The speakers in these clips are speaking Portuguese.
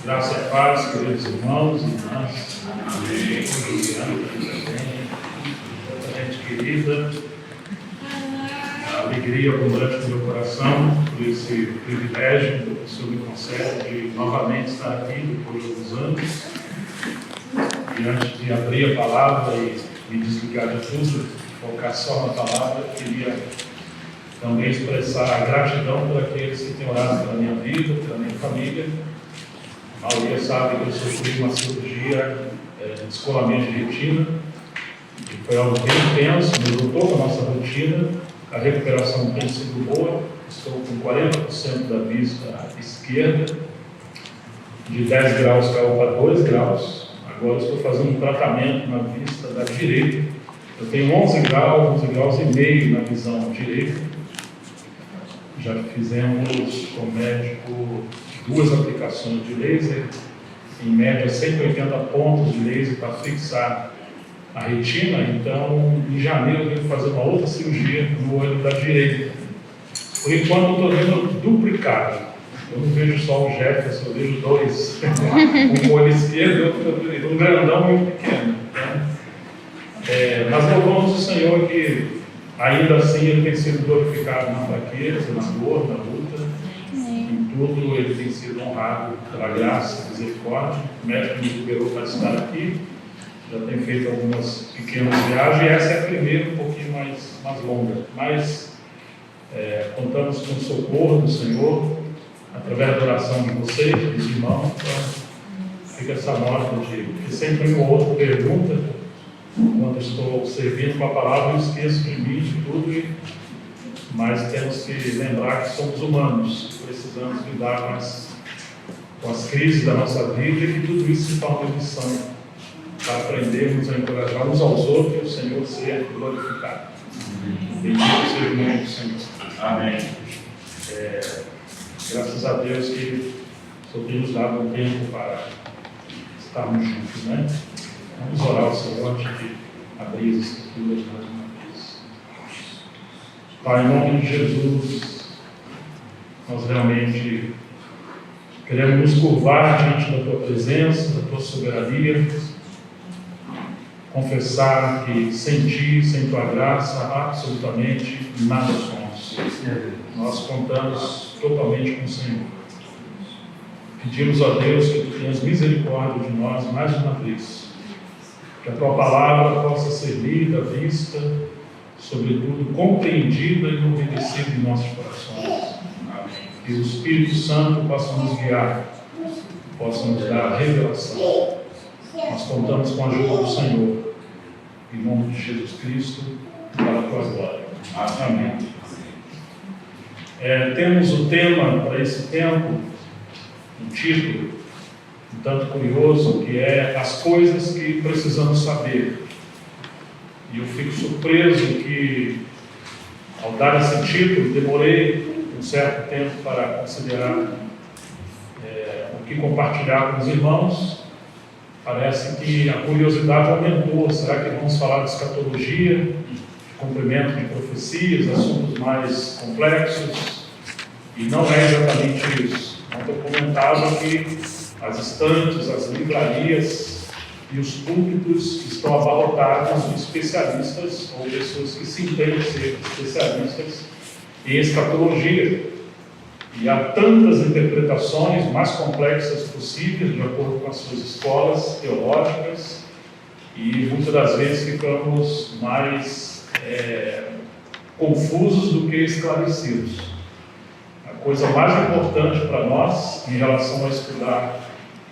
Graça e paz, queridos irmãos e irmãs. Amém. Gente querida, a alegria abundante no meu coração por esse privilégio que o Senhor me concede de novamente estar aqui depois de alguns anos. E antes de abrir a palavra e me desligar de tudo, focar só na palavra, eu queria também expressar a gratidão por aqueles que têm orado pela minha vida, pela minha família. A maioria sabe que eu sofri uma cirurgia de descolamento de retina, que foi algo bem intenso, resultou com a nossa rotina. A recuperação tem sido boa, estou com 40% da vista esquerda, de 10 graus caiu para 2 graus. Agora estou fazendo um tratamento na vista da direita. Eu tenho 11 graus e meio na visão direita. Já fizemos com o médico 2 aplicações de laser, em média 180 pontos de laser para fixar a retina. Então, em janeiro eu devo fazer uma outra cirurgia no olho da direita. Por enquanto eu estou vendo duplicado. Eu não vejo só o Jefferson, eu vejo 2. Um olho esquerdo e outro direito, um grandão e um pequeno. Mas louvamos o Senhor que ainda assim Ele tem sido glorificado na fraqueza, na dor, na luta. Em tudo Ele tem sido honrado pela graça e misericórdia. O médico me liberou para estar aqui. Já tem feito algumas pequenas viagens e essa é a primeira, um pouquinho mais longa. Mas contamos com o socorro do Senhor, através da oração de vocês, dos irmãos. Então, fica essa nota de que sempre um ou outro pergunta, quando estou servindo com a palavra, eu esqueço de mim, de tudo, mas temos que lembrar que somos humanos, precisamos lidar com as crises da nossa vida e que tudo isso se torna lição para aprendermos a encorajar uns aos outros e o Senhor ser glorificado. Bendito seja o nome do Senhor. Amém. Graças a Deus que o Senhor tem nos dado um tempo para estarmos juntos, né? Vamos orar ao Senhor antes de abrir as Escrituras mais uma vez. Pai, em nome de Jesus, nós realmente queremos nos curvar diante da Tua presença, da Tua soberania, confessar que sem Ti, sem Tua graça, absolutamente nada somos. Nós contamos totalmente com o Senhor. Pedimos a Deus que Tu tenhas misericórdia de nós mais de uma vez. Que a Tua palavra possa ser lida, vista, sobretudo compreendida e obedecida em nossos corações. Que o Espírito Santo possa nos guiar, possa nos dar revelação. Nós contamos com a ajuda do Senhor, em nome de Jesus Cristo, para a Tua glória. Amém. Temos o tema para esse tempo, um título um tanto curioso, que é as coisas que precisamos saber. E eu fico surpreso que, ao dar esse título, demorei um certo tempo para considerar o que compartilhar com os irmãos. Parece que a curiosidade aumentou. Será que vamos falar de escatologia, de cumprimento de profecias, assuntos mais complexos? E não é exatamente isso. Ontem eu comentava que as estantes, as livrarias e os púlpitos estão abarrotados de especialistas ou pessoas que se entendem ser especialistas em escatologia. E há tantas interpretações mais complexas possíveis, de acordo com as suas escolas teológicas, e muitas das vezes ficamos mais confusos do que esclarecidos. A coisa mais importante para nós, em relação a estudar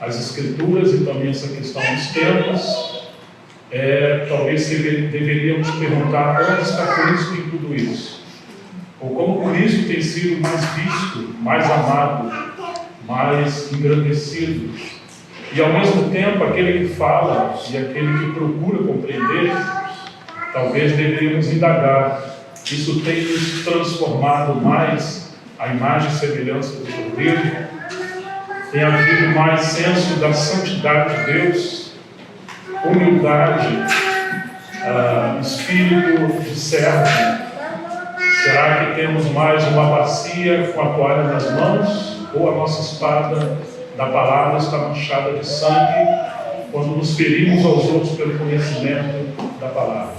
as Escrituras e também essa questão dos tempos, talvez deveríamos perguntar onde está Cristo em tudo isso. Ou como Cristo tem sido mais visto, mais amado, mais engrandecido. E ao mesmo tempo, aquele que fala e aquele que procura compreender, talvez deveríamos indagar. Isso tem nos transformado mais a imagem e semelhança do Cordeiro? Tem havido mais senso da santidade de Deus, humildade, espírito de servo? Será que temos mais uma bacia com a toalha nas mãos ou a nossa espada da palavra está manchada de sangue quando nos ferimos aos outros pelo conhecimento da palavra.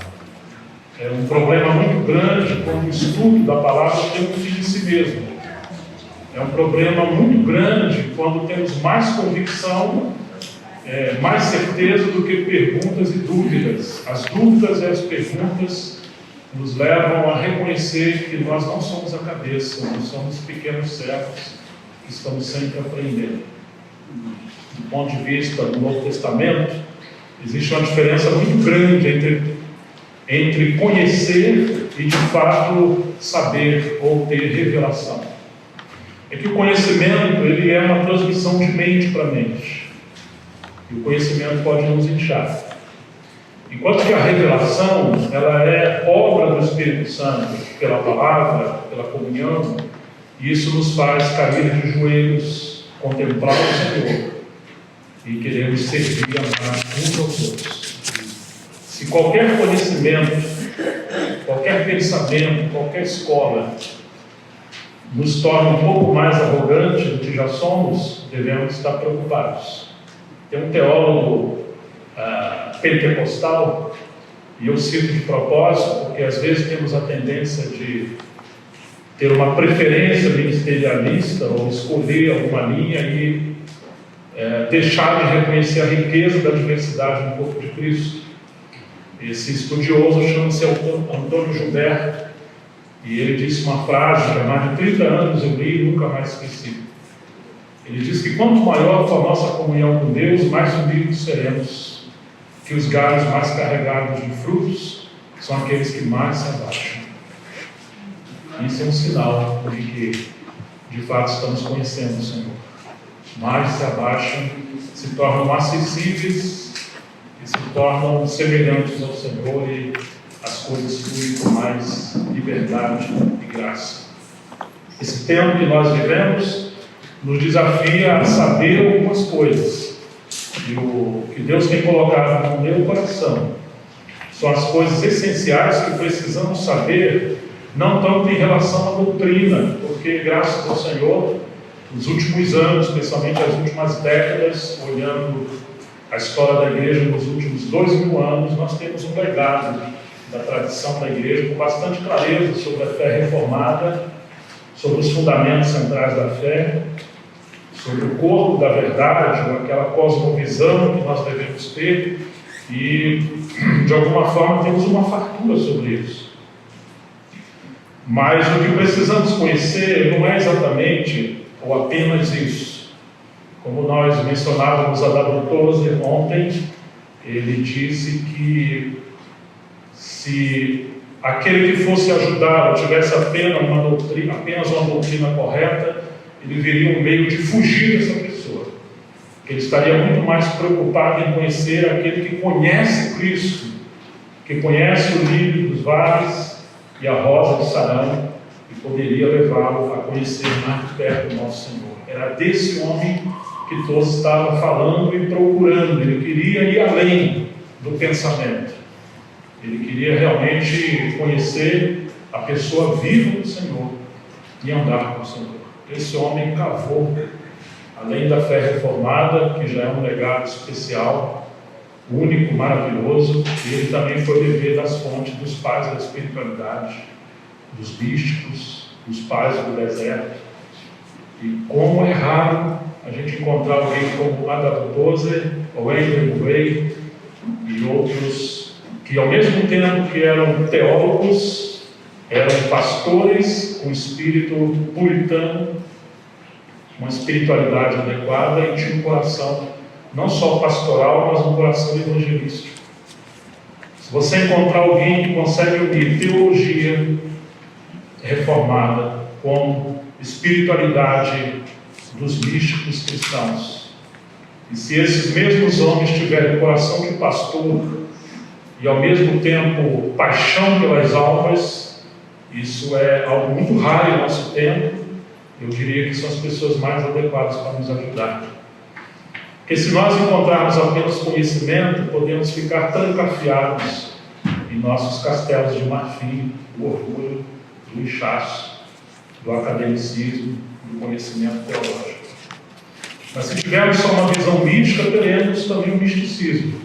É um problema muito grande quando o estudo da palavra tem um fim em si mesmo. É um problema muito grande quando temos mais convicção, mais certeza do que perguntas e dúvidas. As dúvidas e as perguntas nos levam a reconhecer que nós não somos a cabeça, nós somos pequenos servos que estamos sempre aprendendo. Do ponto de vista do Novo Testamento, existe uma diferença muito grande entre conhecer e, de fato, saber ou ter revelação. É que o conhecimento, ele é uma transmissão de mente para mente. E o conhecimento pode nos inchar. Enquanto que a revelação, ela é obra do Espírito Santo, pela palavra, pela comunhão, e isso nos faz cair de joelhos, contemplar o Senhor e queremos servir e amar uns aos outros. Se qualquer conhecimento, qualquer pensamento, qualquer escola nos torna um pouco mais arrogantes do que já somos, devemos estar preocupados. Tem um teólogo pentecostal, e eu cito de propósito, porque às vezes temos a tendência de ter uma preferência ministerialista ou escolher alguma linha e deixar de reconhecer a riqueza da diversidade no corpo de Cristo. Esse estudioso chama-se Antônio Gilberto, e ele disse uma frase que há mais de 30 anos eu li e nunca mais esqueci. Ele diz que quanto maior for a nossa comunhão com Deus, mais unidos seremos, que os galhos mais carregados de frutos são aqueles que mais se abaixam. Isso é um sinal de que, de fato, estamos conhecendo o Senhor. Mais se abaixam, se tornam acessíveis e se tornam semelhantes ao Senhor, e as coisas fluem com mais liberdade e graça. Esse tempo que nós vivemos nos desafia a saber algumas coisas. E o que Deus tem colocado no meu coração são as coisas essenciais que precisamos saber, não tanto em relação à doutrina, porque, graças ao Senhor, nos últimos anos, especialmente as últimas décadas, olhando a história da igreja nos últimos 2000 anos, nós temos um legado da tradição da igreja com bastante clareza sobre a fé reformada, sobre os fundamentos centrais da fé, sobre o corpo da verdade, ou aquela cosmovisão que nós devemos ter, e de alguma forma temos uma fartura sobre isso. Mas o que precisamos conhecer não é exatamente ou apenas isso. Como nós mencionávamos a W. Tozer ontem, ele disse que se aquele que fosse ajudá-lo tivesse apenas uma doutrina correta, ele veria um meio de fugir dessa pessoa. Ele estaria muito mais preocupado em conhecer aquele que conhece Cristo, que conhece o lírio dos vales e a rosa de Sarão, e poderia levá-lo a conhecer mais de perto do nosso Senhor. Era desse homem que todos estavam falando e procurando. Ele queria ir além do pensamento. Ele queria realmente conhecer a pessoa viva do Senhor e andar com o Senhor. Esse homem cavou, além da fé reformada, que já é um legado especial, único, maravilhoso, e ele também foi beber das fontes dos pais da espiritualidade, dos místicos, dos pais do deserto. E como é raro a gente encontrar alguém como A.W. Tozer, ou Andrew Murray e outros que, ao mesmo tempo que eram teólogos, eram pastores com espírito puritano, uma espiritualidade adequada, e tinha um coração não só pastoral, mas um coração evangelístico. Se você encontrar alguém que consegue unir teologia reformada com espiritualidade dos místicos cristãos, e se esses mesmos homens tiverem coração de pastor e ao mesmo tempo paixão pelas almas, isso é algo muito raro em nosso tempo. Eu diria que são as pessoas mais adequadas para nos ajudar. Porque se nós encontrarmos apenas conhecimento, podemos ficar trancafiados em nossos castelos de marfim, do orgulho, do inchaço, do academicismo, do conhecimento teológico. Mas se tivermos só uma visão mística, teremos também o misticismo.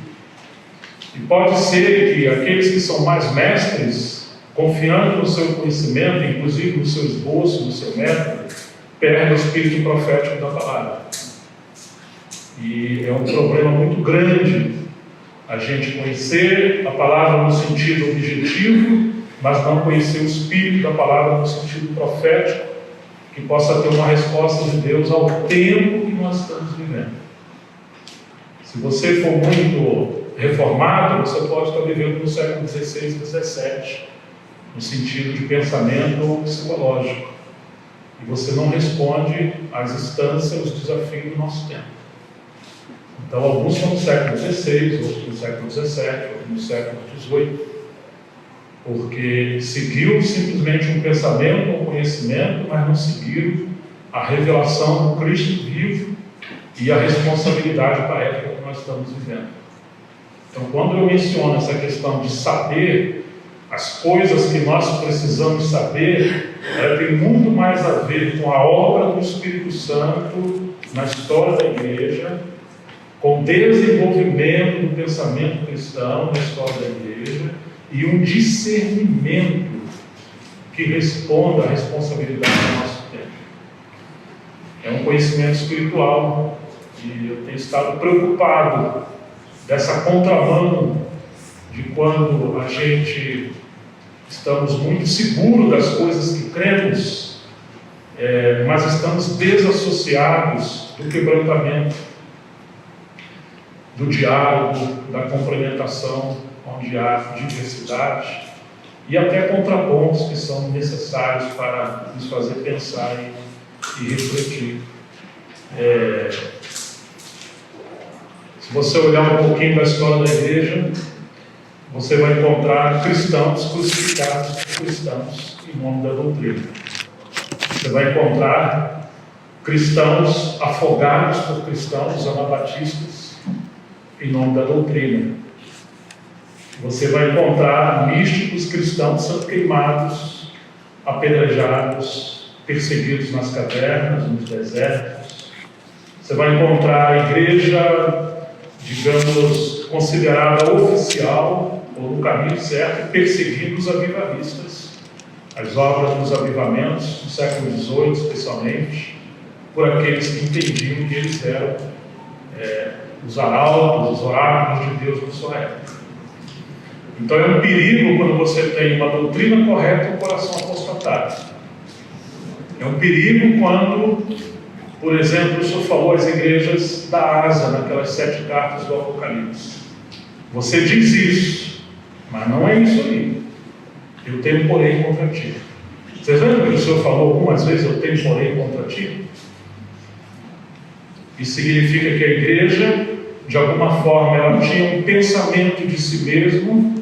E pode ser que aqueles que são mais mestres, confiando no seu conhecimento, inclusive no seu esboço, no seu método, perdem o espírito profético da palavra. E é um problema muito grande a gente conhecer a palavra no sentido objetivo, mas não conhecer o espírito da palavra no sentido profético, que possa ter uma resposta de Deus ao tempo que nós estamos vivendo. Se você for muito reformado, você pode estar vivendo no século XVI e XVII, no sentido de pensamento psicológico. E você não responde às instâncias, aos desafios do nosso tempo. Então, alguns são do século XVI, outros do século XVII, outros do século XVIII, porque seguiu simplesmente um pensamento, um conhecimento, mas não seguiram a revelação do Cristo vivo e a responsabilidade da época que nós estamos vivendo. Então, quando eu menciono essa questão de saber as coisas que nós precisamos saber, ela tem muito mais a ver com a obra do Espírito Santo na história da igreja, com o desenvolvimento do pensamento cristão na história da igreja e um discernimento que responda à responsabilidade do nosso tempo. É um conhecimento espiritual e eu tenho estado preocupado dessa contramão de quando a gente estamos muito seguros das coisas que cremos, mas estamos desassociados do quebrantamento, do diálogo, da complementação, onde há diversidade, e até contrapontos que são necessários para nos fazer pensar e refletir. Se você olhar um pouquinho da história da igreja, você vai encontrar cristãos crucificados por cristãos em nome da doutrina. Você vai encontrar cristãos afogados por cristãos anabatistas em nome da doutrina. Você vai encontrar místicos cristãos sendo queimados, apedrejados, perseguidos nas cavernas, nos desertos. Você vai encontrar a igreja, digamos, considerada oficial, ou no caminho certo, perseguindo os avivaristas, as obras dos avivamentos do século XVIII, especialmente, por aqueles que entendiam que eles eram os arautos, os oráculos de Deus na sua época. Então é um perigo quando você tem uma doutrina correta e um coração apostatado. É um perigo quando, por exemplo, o Senhor falou às igrejas da Ásia, naquelas 7 cartas do Apocalipse. Você diz isso, mas não é isso aí. Eu tenho porém contra ti. Vocês lembram que o Senhor falou algumas vezes, eu tenho porém contra ti? Isso significa que a igreja, de alguma forma, ela tinha um pensamento de si mesmo,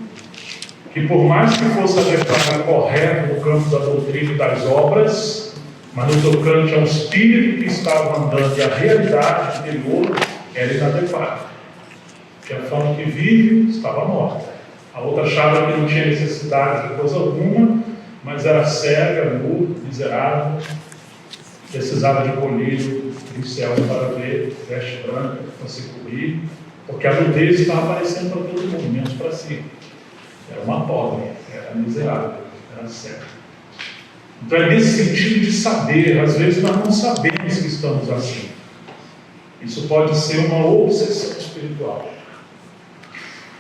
que por mais que fosse adequado e correto no campo da doutrina e das obras, mas no tocante ao espírito que estava andando e a realidade interior era inadequada. Que a forma que vive estava morta. A outra achava que não tinha necessidade de coisa alguma, mas era cega, nu, miserável, precisava de colírio dos céus para ver, veste branca para se cobrir, porque a nudez estava aparecendo para todo mundo, menos para si. Era uma pobre, era miserável, era cega. Então é nesse sentido de saber, às vezes nós não sabemos que estamos assim. Isso pode ser uma obsessão espiritual.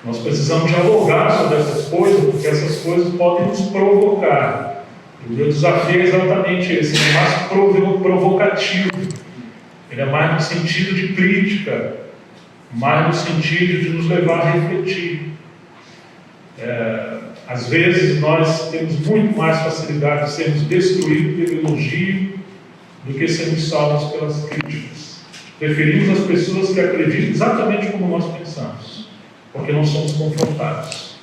Nós precisamos dialogar sobre essas coisas, porque essas coisas podem nos provocar. E o meu desafio é exatamente esse, ele é mais provocativo, ele é mais no sentido de crítica, mais no sentido de nos levar a refletir. Às vezes nós temos muito mais facilidade de sermos destruídos pelo elogio do que sermos salvos pelas críticas. Preferimos as pessoas que acreditam exatamente como nós pensamos, porque não somos confrontados,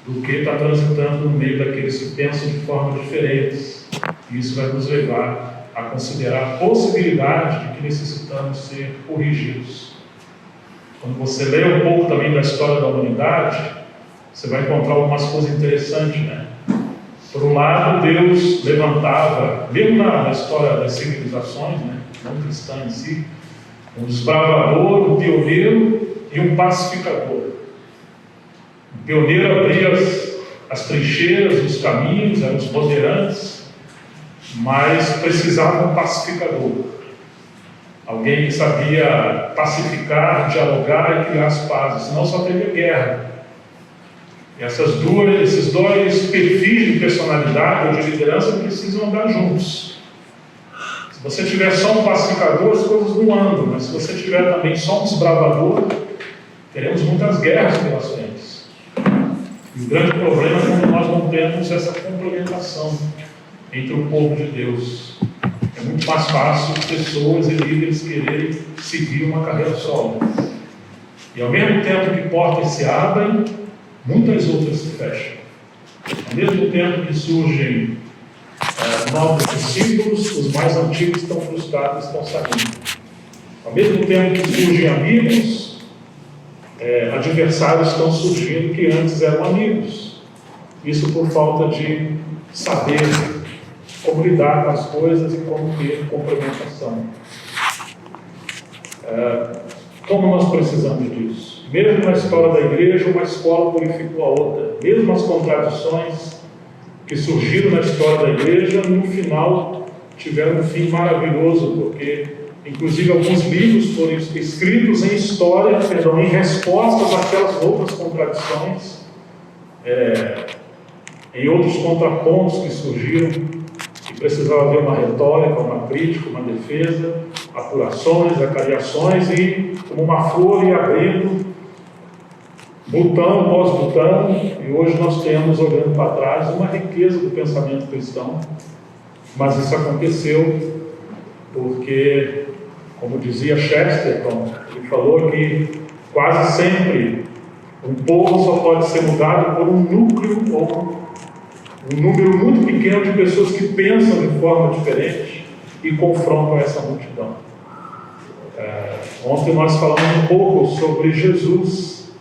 do que estar transitando no meio daqueles que pensam de forma diferentes. E isso vai nos levar a considerar a possibilidade de que necessitamos ser corrigidos. Quando você lê um pouco também da história da humanidade, você vai encontrar algumas coisas interessantes, né? Por um lado, Deus levantava, mesmo na história das civilizações, né, não cristã em si, Um desbravador, um pioneiro e um pacificador. O pioneiro abria as trincheiras, os caminhos, eram os bandeirantes, mas precisava um pacificador. Alguém que sabia pacificar, dialogar e criar as pazes, senão só teria guerra. E esses dois perfis de personalidade ou de liderança precisam andar juntos. Se você tiver só um pacificador, as coisas não andam, mas se você tiver também só um desbravador, teremos muitas guerras pelas frentes. E o grande problema é quando nós não temos essa complementação entre o povo de Deus. É muito mais fácil pessoas e líderes quererem seguir uma carreira solo. E ao mesmo tempo que portas se abrem, muitas outras se fecham. Ao mesmo tempo que surgem novos discípulos, os mais antigos estão frustrados, estão saindo. Ao mesmo tempo que surgem amigos, adversários estão surgindo que antes eram amigos. Isso por falta de saber como lidar com as coisas e como ter complementação. Como nós precisamos disso? Mesmo na história da igreja, uma escola purificou a outra. Mesmo as contradições que surgiram na história da igreja, no final tiveram um fim maravilhoso, porque inclusive alguns livros foram escritos em história, em respostas àquelas outras contradições, em outros contrapontos que surgiram, que precisava haver uma retórica, uma crítica, uma defesa, apurações, acariações, e como uma flor ia abrindo, botão após botão, e hoje nós temos, olhando para trás, uma riqueza do pensamento cristão. Mas isso aconteceu porque, como dizia Chesterton, ele falou que quase sempre um povo só pode ser mudado por um núcleo ou um número muito pequeno de pessoas que pensam de forma diferente e confrontam essa multidão. Ontem nós falamos um pouco sobre Jesus,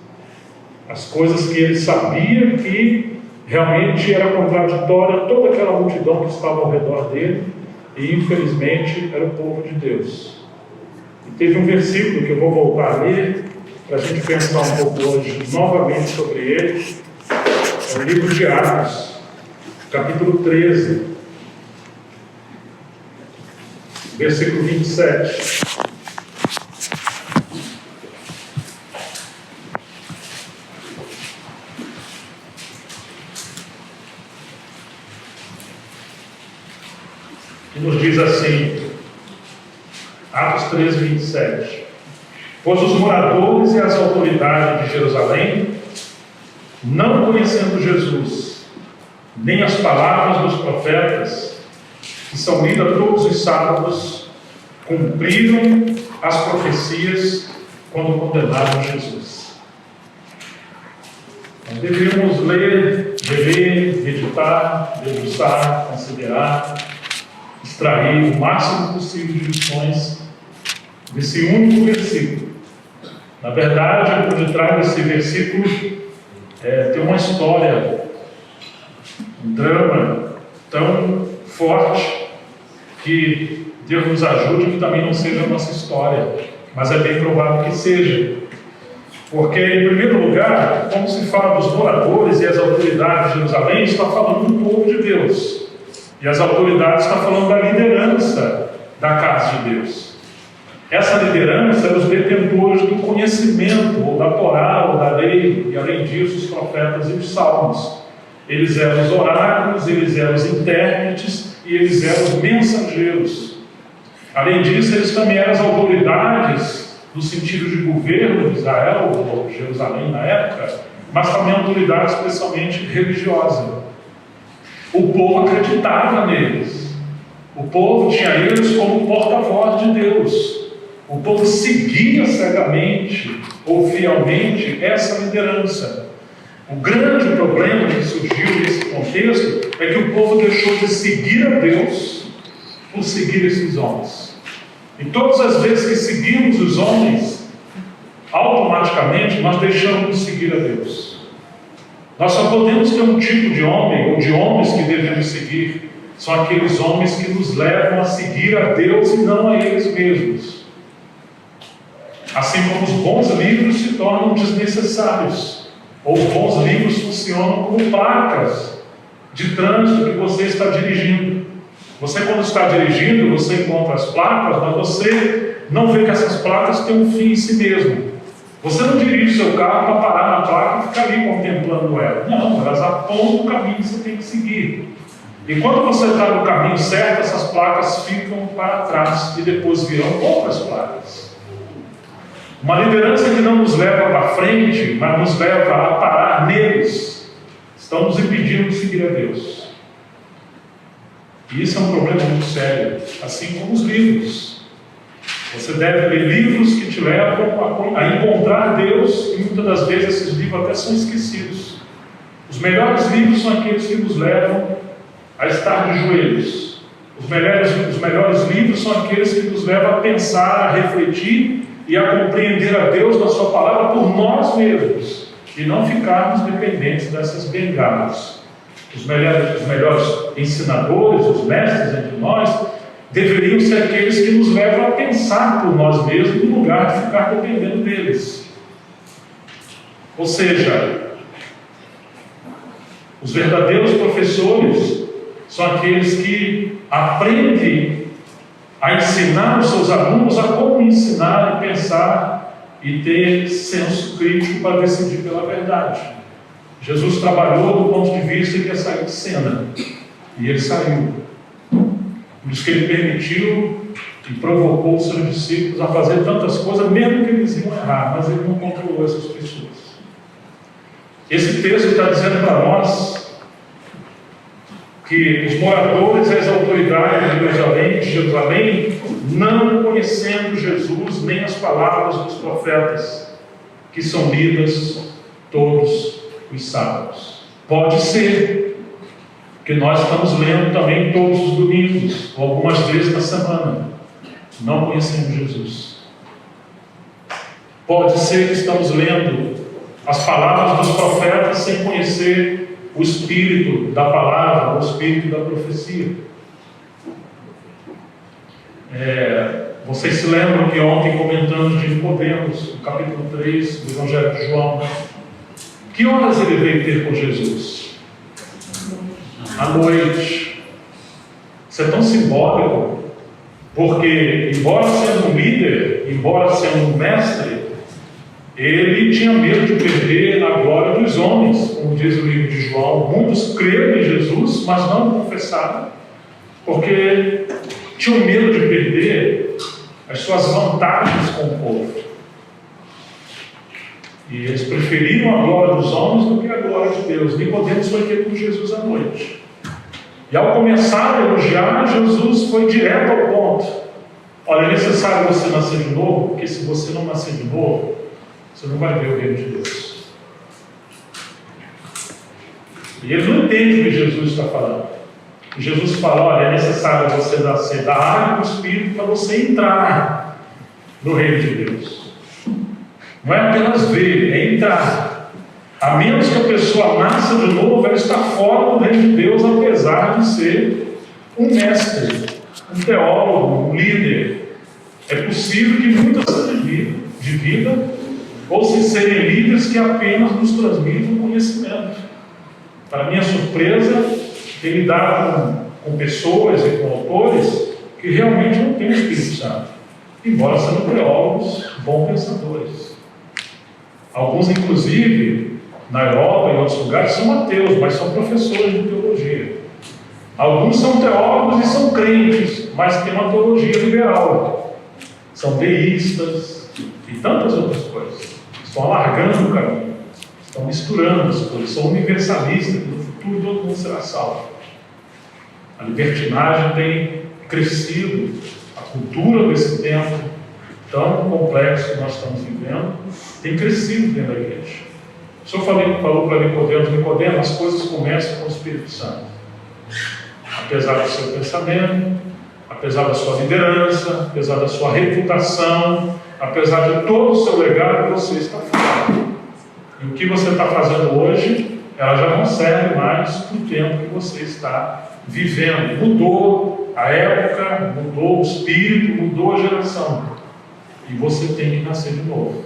as coisas que ele sabia que realmente era contraditória a toda aquela multidão que estava ao redor dele, e infelizmente era o povo de Deus. E teve um versículo que eu vou voltar a ler para a gente pensar um pouco hoje novamente sobre ele. É o livro de Atos, capítulo 13, versículo 27. Que nos diz assim, Atos 13, 27. Pois os moradores e as autoridades de Jerusalém, não conhecendo Jesus, nem as palavras dos profetas, que são lidas todos os sábados, cumpriram as profecias quando condenaram Jesus. Nós deveríamos ler, rever, meditar, degustar, considerar, extrair o máximo possível de lições desse único versículo. Na verdade, por detrás desse versículo tem uma história, um drama tão forte que Deus nos ajude que também não seja a nossa história, mas é bem provável que seja. Porque, em primeiro lugar, como se fala dos moradores e as autoridades de Jerusalém, está falando do povo de Deus. E as autoridades estão falando da liderança da casa de Deus. Essa liderança é os detentores do conhecimento, ou da Torá, ou da lei, e além disso, os profetas e os salmos. Eles eram os oráculos, eles eram os intérpretes e eles eram os mensageiros. Além disso, eles também eram as autoridades no sentido de governo de Israel, ou Jerusalém na época, mas também autoridade especialmente religiosa. O povo acreditava neles. O povo tinha eles como porta-voz de Deus. O povo seguia cegamente ou fielmente essa liderança. O grande problema que surgiu nesse contexto é que o povo deixou de seguir a Deus por seguir esses homens. E todas as vezes que seguimos os homens, automaticamente nós deixamos de seguir a Deus. Nós só podemos ter um tipo de homem, ou de homens que devemos seguir. São aqueles homens que nos levam a seguir a Deus e não a eles mesmos. Assim como os bons livros se tornam desnecessários, ou os bons livros funcionam como placas de trânsito que você está dirigindo. Você, quando está dirigindo, você encontra as placas, mas você não vê que essas placas têm um fim em si mesmo. Você não dirige o seu carro para parar na placa e ficar ali contemplando ela. Não, elas apontam o caminho que você tem que seguir. E quando você está no caminho certo, essas placas ficam para trás e depois virão outras placas. Uma liderança que não nos leva para frente, mas nos leva a parar neles, estão nos impedindo de seguir a Deus. E isso é um problema muito sério, assim como os livros. Você deve ler livros que te levam a encontrar Deus, e muitas das vezes esses livros até são esquecidos. Os melhores livros são aqueles que nos levam a estar de joelhos. Os melhores livros são aqueles que nos levam a pensar, a refletir e a compreender a Deus na sua palavra por nós mesmos, e não ficarmos dependentes dessas bengalas. Os melhores ensinadores, os mestres entre nós, deveriam ser aqueles que nos levam a pensar por nós mesmos, no lugar de ficar dependendo deles. Ou seja, os verdadeiros professores são aqueles que aprendem a ensinar os seus alunos a como ensinar e pensar e ter senso crítico para decidir pela verdade. Jesus trabalhou do ponto de vista que ia sair de cena, e ele saiu. Por isso que ele permitiu e provocou os seus discípulos a fazer tantas coisas, mesmo que eles iam errar, mas ele não controlou essas pessoas. Esse texto está dizendo para nós que os moradores e as autoridades de Jerusalém, não conhecendo Jesus nem as palavras dos profetas, que são lidas todos os sábados. Pode ser que nós estamos lendo também todos os domingos, ou algumas vezes na semana, não conhecemos Jesus. Pode ser que estamos lendo as palavras dos profetas sem conhecer o espírito da palavra, o espírito da profecia. Vocês se lembram que ontem, comentando de Nicodemos, no capítulo 3 do Evangelho de João, que horas ele veio ter com Jesus? À noite. Isso é tão simbólico, porque, embora sendo um líder, embora sendo um mestre, ele tinha medo de perder a glória dos homens, como diz o livro de João. Muitos creram em Jesus, mas não o confessaram, porque tinham medo de perder as suas vantagens com o povo. E eles preferiram a glória dos homens do que a glória de Deus. Nicodemos foi ter com Jesus à noite. E ao começar a elogiar, Jesus foi direto ao ponto. Olha, é necessário você nascer de novo, porque se você não nascer de novo, você não vai ver o reino de Deus. E ele não entende o que Jesus está falando. E Jesus fala, olha, é necessário você nascer da água e do Espírito para você entrar no reino de Deus. Não é apenas ver, é entrar. A menos que a pessoa nasça de novo, ela está fora do reino de Deus, apesar de ser um mestre, um teólogo, um líder. É possível que muitas de vida, ou se serem líderes que apenas nos transmitem conhecimento. Para minha surpresa, tem lidado com pessoas e com autores que realmente não têm o Espírito Santo, embora sejam teólogos, bons pensadores. Alguns, inclusive, na Europa e em outros lugares, são ateus, mas são professores de teologia. Alguns são teólogos e são crentes, mas têm uma teologia liberal. São deístas e tantas outras coisas. Estão alargando o caminho, estão misturando as coisas, são universalistas, no futuro todo mundo será salvo. A libertinagem tem crescido, a cultura desse tempo tão complexo que nós estamos vivendo tem crescido dentro da igreja. O Senhor falou para Nicodemos, as coisas começam com o Espírito Santo. Apesar do seu pensamento, apesar da sua liderança, apesar da sua reputação, apesar de todo o seu legado, você está fora. E o que você está fazendo hoje, ela já não serve mais para o tempo que você está vivendo. Mudou a época, mudou o espírito, mudou a geração. e você tem que nascer de novo.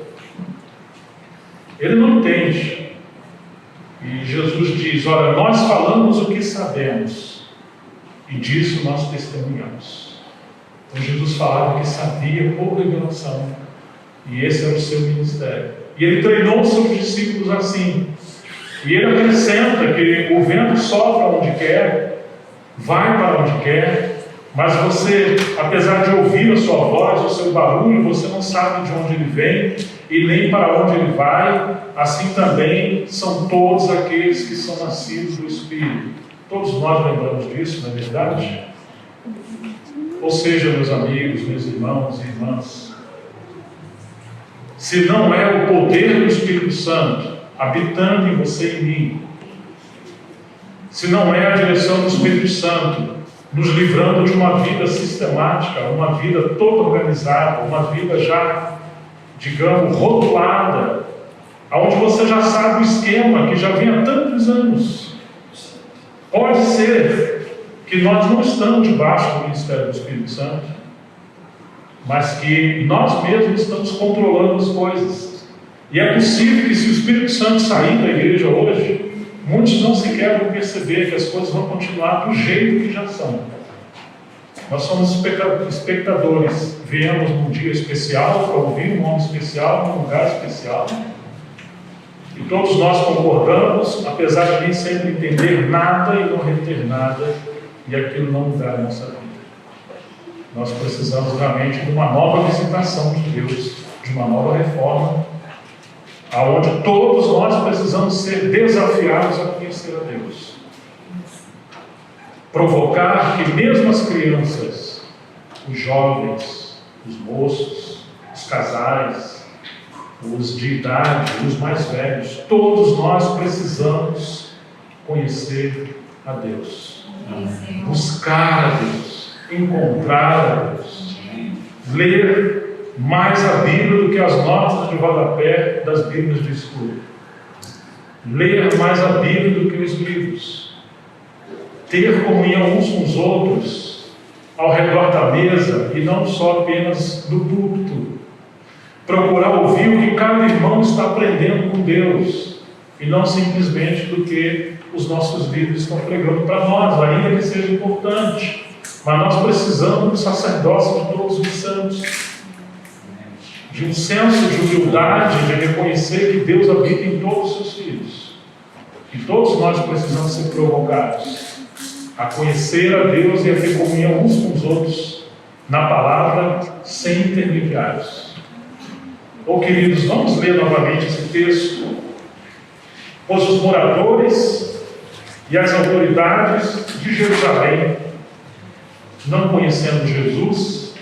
Ele não entende. E Jesus diz: olha, nós falamos o que sabemos, e disso nós testemunhamos. Então Jesus falava que sabia por revelação, e esse era o seu ministério. E ele treinou os seus discípulos assim. E ele acrescenta que o vento sopra onde quer, vai para onde quer, mas você, apesar de ouvir a sua voz, o seu barulho, você não sabe de onde ele vem e nem para onde ele vai. Assim também são todos aqueles que são nascidos do Espírito. Todos nós lembramos disso, não é verdade? Ou seja, meus amigos, meus irmãos e irmãs, se não é o poder do Espírito Santo habitando em você e em mim, se não é a direção do Espírito Santo nos livrando de uma vida sistemática, uma vida toda organizada, uma vida já, digamos, rotulada, onde você já sabe o esquema que já vem há tantos anos, pode ser que nós não estamos debaixo do ministério do Espírito Santo, mas que nós mesmos estamos controlando as coisas. E é possível que, se o Espírito Santo sair da igreja hoje, muitos não sequer vão perceber que as coisas vão continuar do jeito que já são. Nós somos espectadores. Viemos num dia especial para ouvir um homem especial, num lugar especial. E todos nós concordamos, apesar de nem sempre entender nada e não reter nada, e aquilo não mudar a nossa vida. Nós precisamos realmente de uma nova visitação de Deus, de uma nova reforma, aonde todos nós precisamos ser desafiados a conhecer a Deus. Provocar que mesmo as crianças, os jovens, os moços, os casais, os de idade, os mais velhos, todos nós precisamos conhecer a Deus. Buscar a Deus, encontrar a Deus, ler mais a Bíblia do que as notas de rodapé das Bíblias de estudo. Ler mais a Bíblia do que os livros. Ter comunhão uns com os outros ao redor da mesa e não só apenas do púlpito. Procurar ouvir o que cada irmão está aprendendo com Deus e não simplesmente do que os nossos líderes estão pregando para nós, ainda que seja importante. Mas nós precisamos do sacerdócio de todos os santos, de um senso de humildade, de reconhecer que Deus habita em todos os seus filhos. E todos nós precisamos ser provocados a conhecer a Deus e a ter comunhão uns com os outros na palavra, sem intermediários. Queridos, vamos ler novamente esse texto. Pois os moradores e as autoridades de Jerusalém, não conhecendo Jesus,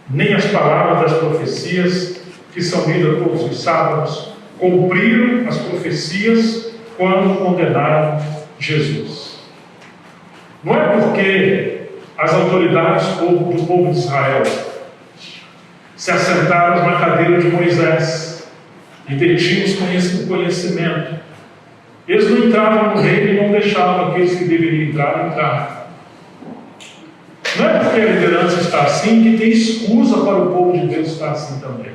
nem as palavras das profecias que são lidas todos os sábados, cumpriram as profecias quando condenaram Jesus. Não é porque as autoridades do povo de Israel se assentaram na cadeira de Moisés e detinham o conhecimento. Eles não entravam no reino e não deixavam aqueles que deveriam entrar. Não é porque a liderança está assim que tem excusa para o povo de Deus estar assim também.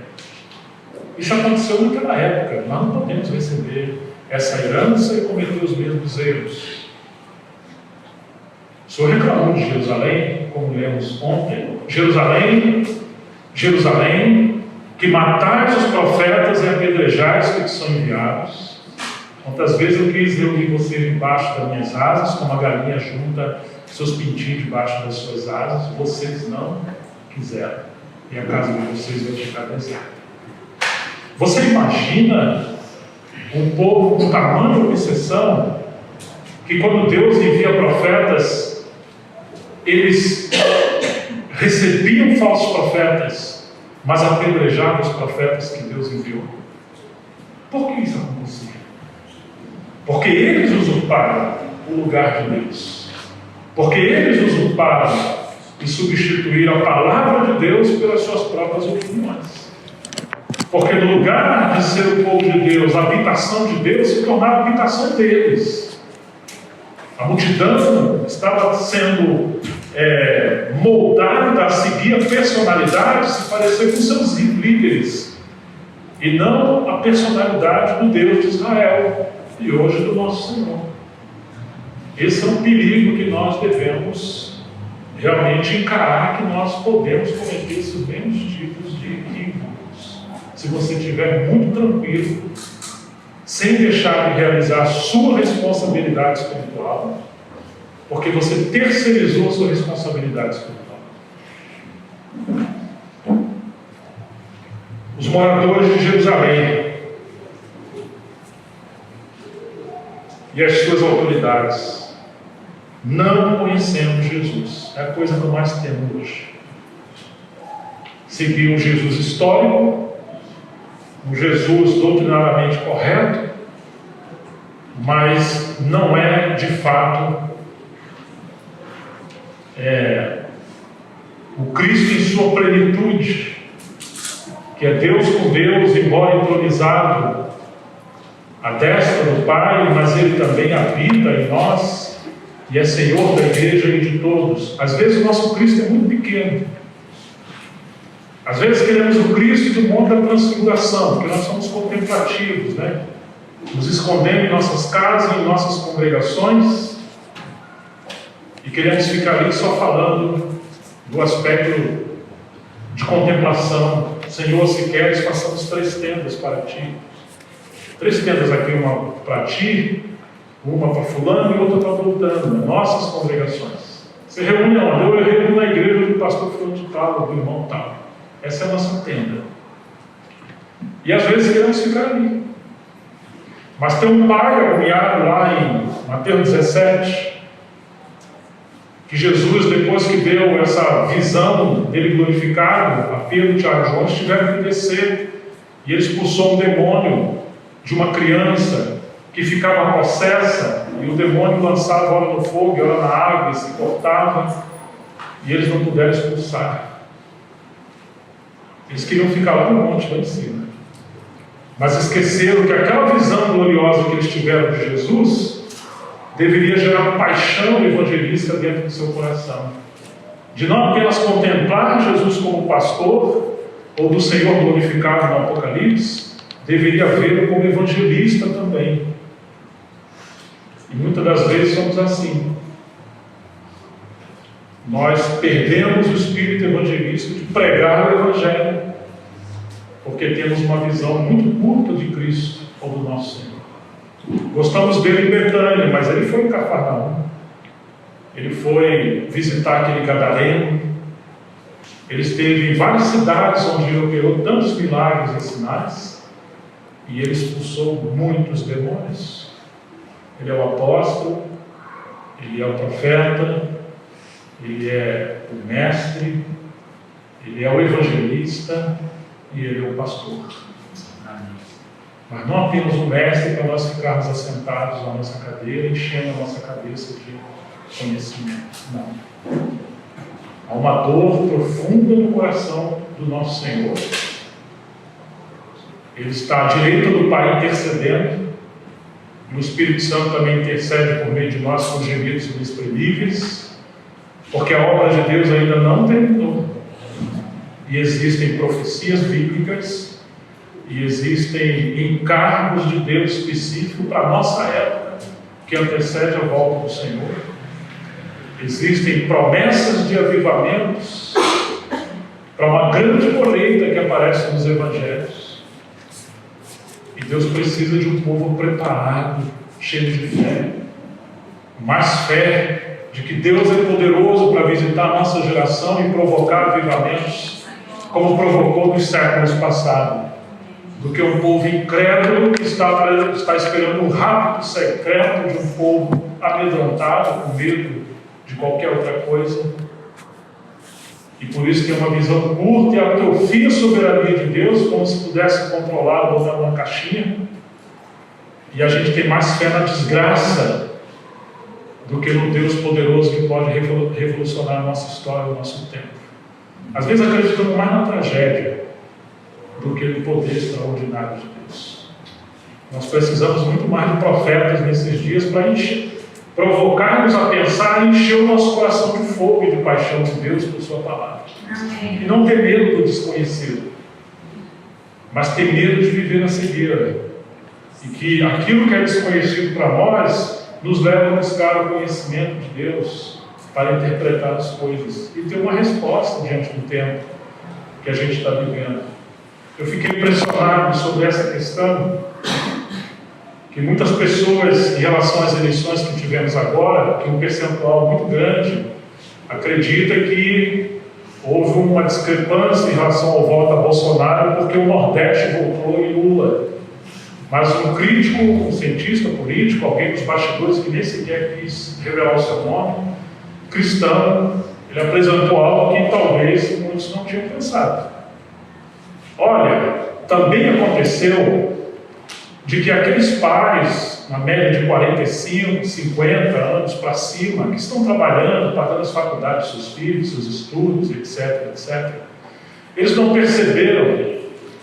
Isso aconteceu naquela época. Nós não podemos receber essa herança e cometer os mesmos erros. O Senhor reclamou de Jerusalém, como lemos ontem. Jerusalém, que matais os profetas e apedrejais que são enviados. Quantas vezes eu quis reunir você debaixo das minhas asas, como a galinha junta seus pintinhos debaixo das suas asas, vocês não quiseram. E a casa de vocês vai ficar deserta. Você imagina um povo com tamanha obsessão, que quando Deus envia profetas, eles recebiam falsos profetas, mas apedrejavam os profetas que Deus enviou? Por que isso acontecia? Porque eles usurparam o lugar de Deus. Porque eles usurparam e substituíram a palavra de Deus pelas suas próprias opiniões. Porque no lugar de ser o povo de Deus, a habitação de Deus se tornava a habitação deles. A multidão estava sendo moldada a seguir a personalidade, se parecer com seus líderes, e não a personalidade do Deus de Israel e hoje do nosso Senhor. Esse é um perigo que nós devemos realmente encarar, que nós podemos cometer esses mesmos tipos de equívocos. Se você estiver muito tranquilo, sem deixar de realizar a sua responsabilidade espiritual, porque você terceirizou a sua responsabilidade espiritual. Os moradores de Jerusalém e as suas autoridades não conhecendo Jesus. É a coisa que eu mais temo hoje. Seguir um Jesus histórico, um Jesus doutrinariamente correto, mas não é de fato o Cristo em sua plenitude, que é Deus com Deus, embora entronizado à destra do Pai, mas Ele também habita em nós e é Senhor da igreja e de todos. Às vezes o nosso Cristo é muito pequeno. Às vezes queremos o Cristo do monte da transfiguração, porque nós somos contemplativos, né? Nos escondemos em nossas casas, em nossas congregações, e queremos ficar ali só falando do aspecto de contemplação. Senhor, se queres, façamos 3 tendas para ti. 3 tendas aqui, uma para ti, uma para fulano e outra para voltando, nossas congregações. Você reúne onde? Eu reúno na igreja do pastor fulano de tal, do irmão tal. Essa é a nossa tenda. E às vezes queremos ficar ali. Mas tem um pai agoniado lá em Mateus 17, que Jesus, depois que deu essa visão dele glorificado a Pedro, Tiago e João, tiveram que descer, e ele expulsou um demônio de uma criança que ficava possessa, e o demônio lançava ora no fogo, ora na água, e se cortava, e eles não puderam expulsar. Eles queriam ficar lá no monte, lá em cima, mas esqueceram que aquela visão gloriosa que eles tiveram de Jesus deveria gerar paixão evangelista dentro do seu coração, de não apenas contemplar Jesus como pastor, ou do Senhor glorificado no Apocalipse, deveria vê-lo como evangelista também. E muitas das vezes somos assim. Nós perdemos o espírito evangelista de pregar o Evangelho, porque temos uma visão muito curta de Cristo ou do nosso Senhor. Gostamos dele em Betânia, mas ele foi em Cafarnaum. Ele foi visitar aquele gadareno. Ele esteve em várias cidades onde ele operou tantos milagres e sinais, e ele expulsou muitos demônios. Ele é o apóstolo, ele é o profeta, ele é o mestre, ele é o evangelista e ele é o pastor. Mas não apenas um mestre para nós ficarmos assentados na nossa cadeira, enchendo a nossa cabeça de conhecimento. Não. Há uma dor profunda no coração do nosso Senhor. Ele está à direita do Pai intercedendo, e o Espírito Santo também intercede por meio de nós com gemidos inexprimíveis, porque a obra de Deus ainda não terminou. E existem profecias bíblicas, e existem encargos de Deus específico para a nossa época, que antecede a volta do Senhor. Existem promessas de avivamentos para uma grande colheita que aparece nos Evangelhos. E Deus precisa de um povo preparado, cheio de fé, mais fé de que Deus é poderoso para visitar a nossa geração e provocar avivamentos, como provocou nos séculos passados, do que um povo incrédulo que está esperando um rápido secreto de um povo amedrontado, com medo de qualquer outra coisa. E por isso tem uma visão curta e atrofia a soberania de Deus, como se pudesse controlar, botar numa caixinha. E a gente tem mais fé na desgraça do que no Deus poderoso que pode revolucionar a nossa história, o nosso tempo. Às vezes acreditamos mais na tragédia do que no poder extraordinário de Deus. Nós precisamos muito mais de profetas nesses dias para provocar-nos a pensar e encher o nosso coração de fogo e de paixão de Deus por sua palavra. Amém. E não ter medo do desconhecido, mas ter medo de viver na cegueira. E que aquilo que é desconhecido para nós nos leva a buscar o conhecimento de Deus para interpretar as coisas e ter uma resposta diante do tempo que a gente está vivendo. Eu fiquei impressionado sobre essa questão, que muitas pessoas, em relação às eleições que tivemos agora, que um percentual muito grande acredita que houve uma discrepância em relação ao voto a Bolsonaro porque o Nordeste votou em Lula. Mas um crítico, um cientista político, alguém dos bastidores que nem sequer quis revelar o seu nome, cristão, ele apresentou algo que talvez muitos não tinham pensado. Olha, também aconteceu de que aqueles pais, na média de 45, 50 anos para cima, que estão trabalhando, pagando as faculdades dos seus filhos, seus estudos, etc., etc., eles não perceberam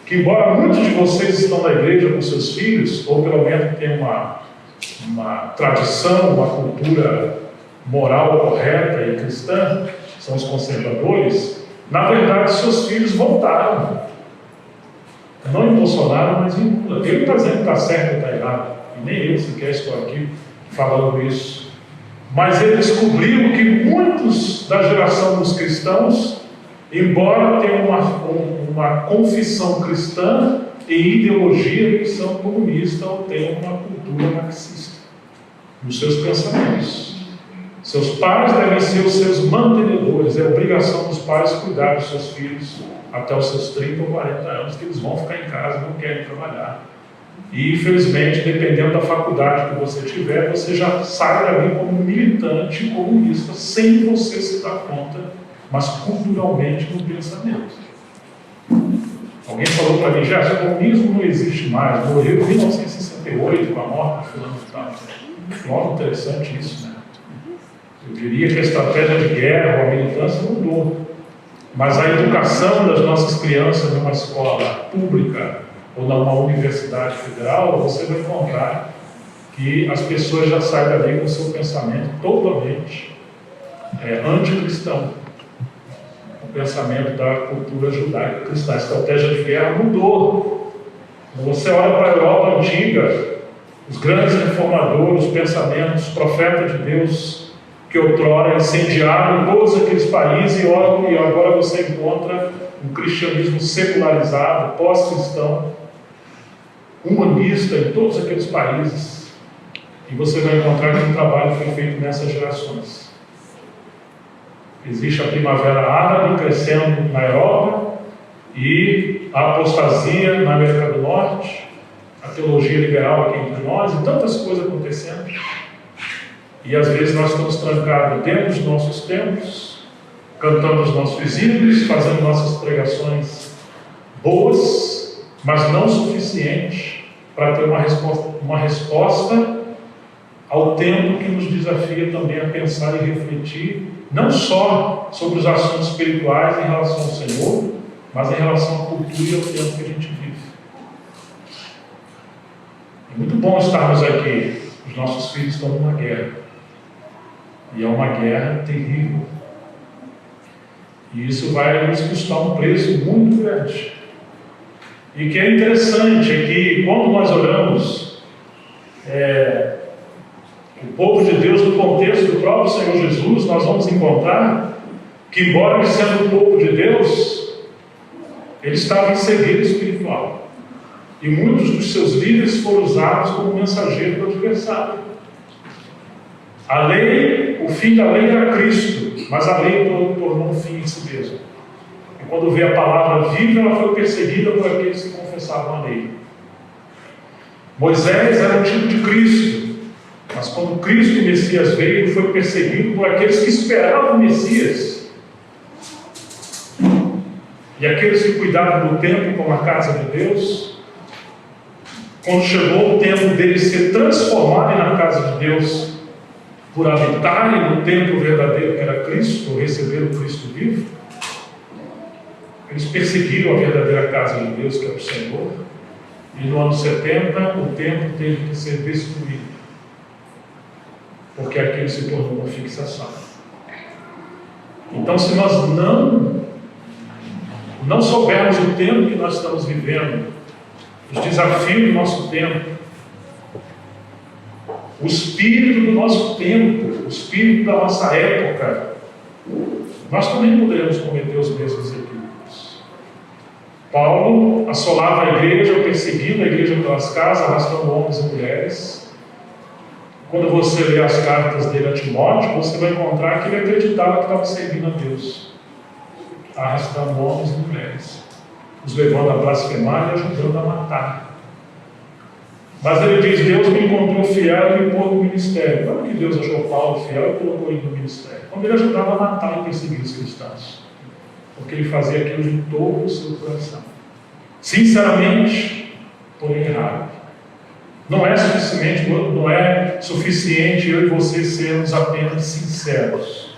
que, embora muitos de vocês estão na igreja com seus filhos, ou pelo menos tem uma tradição, uma cultura moral correta e cristã, são os conservadores, na verdade seus filhos votaram. Não em Bolsonaro, mas em Lula. Ele está dizendo que está certo ou está errado. E nem eu sequer estou aqui falando isso. Mas ele descobriu que muitos da geração dos cristãos, embora tenham uma confissão cristã e ideologia que são comunistas ou tenham uma cultura marxista nos seus pensamentos. Seus pais devem ser os seus mantenedores. É obrigação dos pais cuidar dos seus filhos até os seus 30 ou 40 anos, que eles vão ficar em casa e não querem trabalhar. E, infelizmente, dependendo da faculdade que você tiver, você já sai dali como militante comunista, sem você se dar conta, mas culturalmente no pensamento. Alguém falou para mim, já, o comunismo não existe mais, morreu em 1968 com a morte de fulano e tal. Olha, interessante isso, né? Eu diria que a estratégia de guerra ou a militância mudou. Mas a educação das nossas crianças numa escola pública ou numa universidade federal, você vai encontrar que as pessoas já saem dali com o seu pensamento totalmente anticristão. O pensamento da cultura judaica cristã. A estratégia de guerra mudou. Quando você olha para a Europa antiga, os grandes reformadores, os pensamentos, os profetas de Deus, que outrora incendiaram todos aqueles países, e agora você encontra um cristianismo secularizado, pós-cristão, humanista em todos aqueles países, e você vai encontrar que o trabalho foi feito nessas gerações. Existe a primavera árabe crescendo na Europa, e a apostasia na América do Norte, a teologia liberal aqui entre nós, e tantas coisas acontecendo. E às vezes nós estamos trancados dentro dos nossos templos, cantando os nossos vizinhos, fazendo nossas pregações boas, mas não suficiente para ter uma resposta ao tempo que nos desafia também a pensar e refletir, não só sobre os assuntos espirituais em relação ao Senhor, mas em relação à cultura e ao tempo que a gente vive. É muito bom estarmos aqui. Os nossos filhos estão numa guerra. E é uma guerra terrível. E isso vai nos custar um preço muito grande. E o que é interessante é que quando nós oramos, o povo de Deus, no contexto do próprio Senhor Jesus, nós vamos encontrar que, embora ele sendo o povo de Deus, ele estava em cegueira espiritual. E muitos dos seus líderes foram usados como mensageiro do adversário. A lei, o fim da lei era Cristo, mas a lei tornou um fim em si mesmo. E quando veio a palavra viva, ela foi perseguida por aqueles que confessavam a lei. Moisés era um tipo de Cristo, mas quando Cristo, o Messias, veio, ele foi perseguido por aqueles que esperavam o Messias. E aqueles que cuidavam do templo como a casa de Deus, quando chegou o tempo deles ser transformarem na casa de Deus, por habitarem no templo verdadeiro que era Cristo, ou receber o Cristo vivo, eles perseguiram a verdadeira casa de Deus, que é o Senhor, e no ano 70 o templo teve que ser destruído. porque aquilo se tornou uma fixação. Então, se nós não soubermos o tempo que nós estamos vivendo, os desafios do nosso tempo, o espírito do nosso tempo, o espírito da nossa época, nós também poderemos cometer os mesmos equívocos. Paulo assolava a igreja, perseguindo a igreja pelas casas, arrastando homens e mulheres. Quando você lê as cartas dele a Timóteo, você vai encontrar que ele acreditava que estava servindo a Deus, arrastando homens e mulheres, os levando a blasfemar e ajudando a matar. Mas ele diz: Deus me encontrou fiel e me pôs no ministério. Como que Deus achou Paulo fiel e colocou ele no ministério? Quando ele ajudava a matar e perseguir os cristãos, porque ele fazia aquilo de todo o seu coração, sinceramente, porém errado. Não é suficiente eu e você sermos apenas sinceros.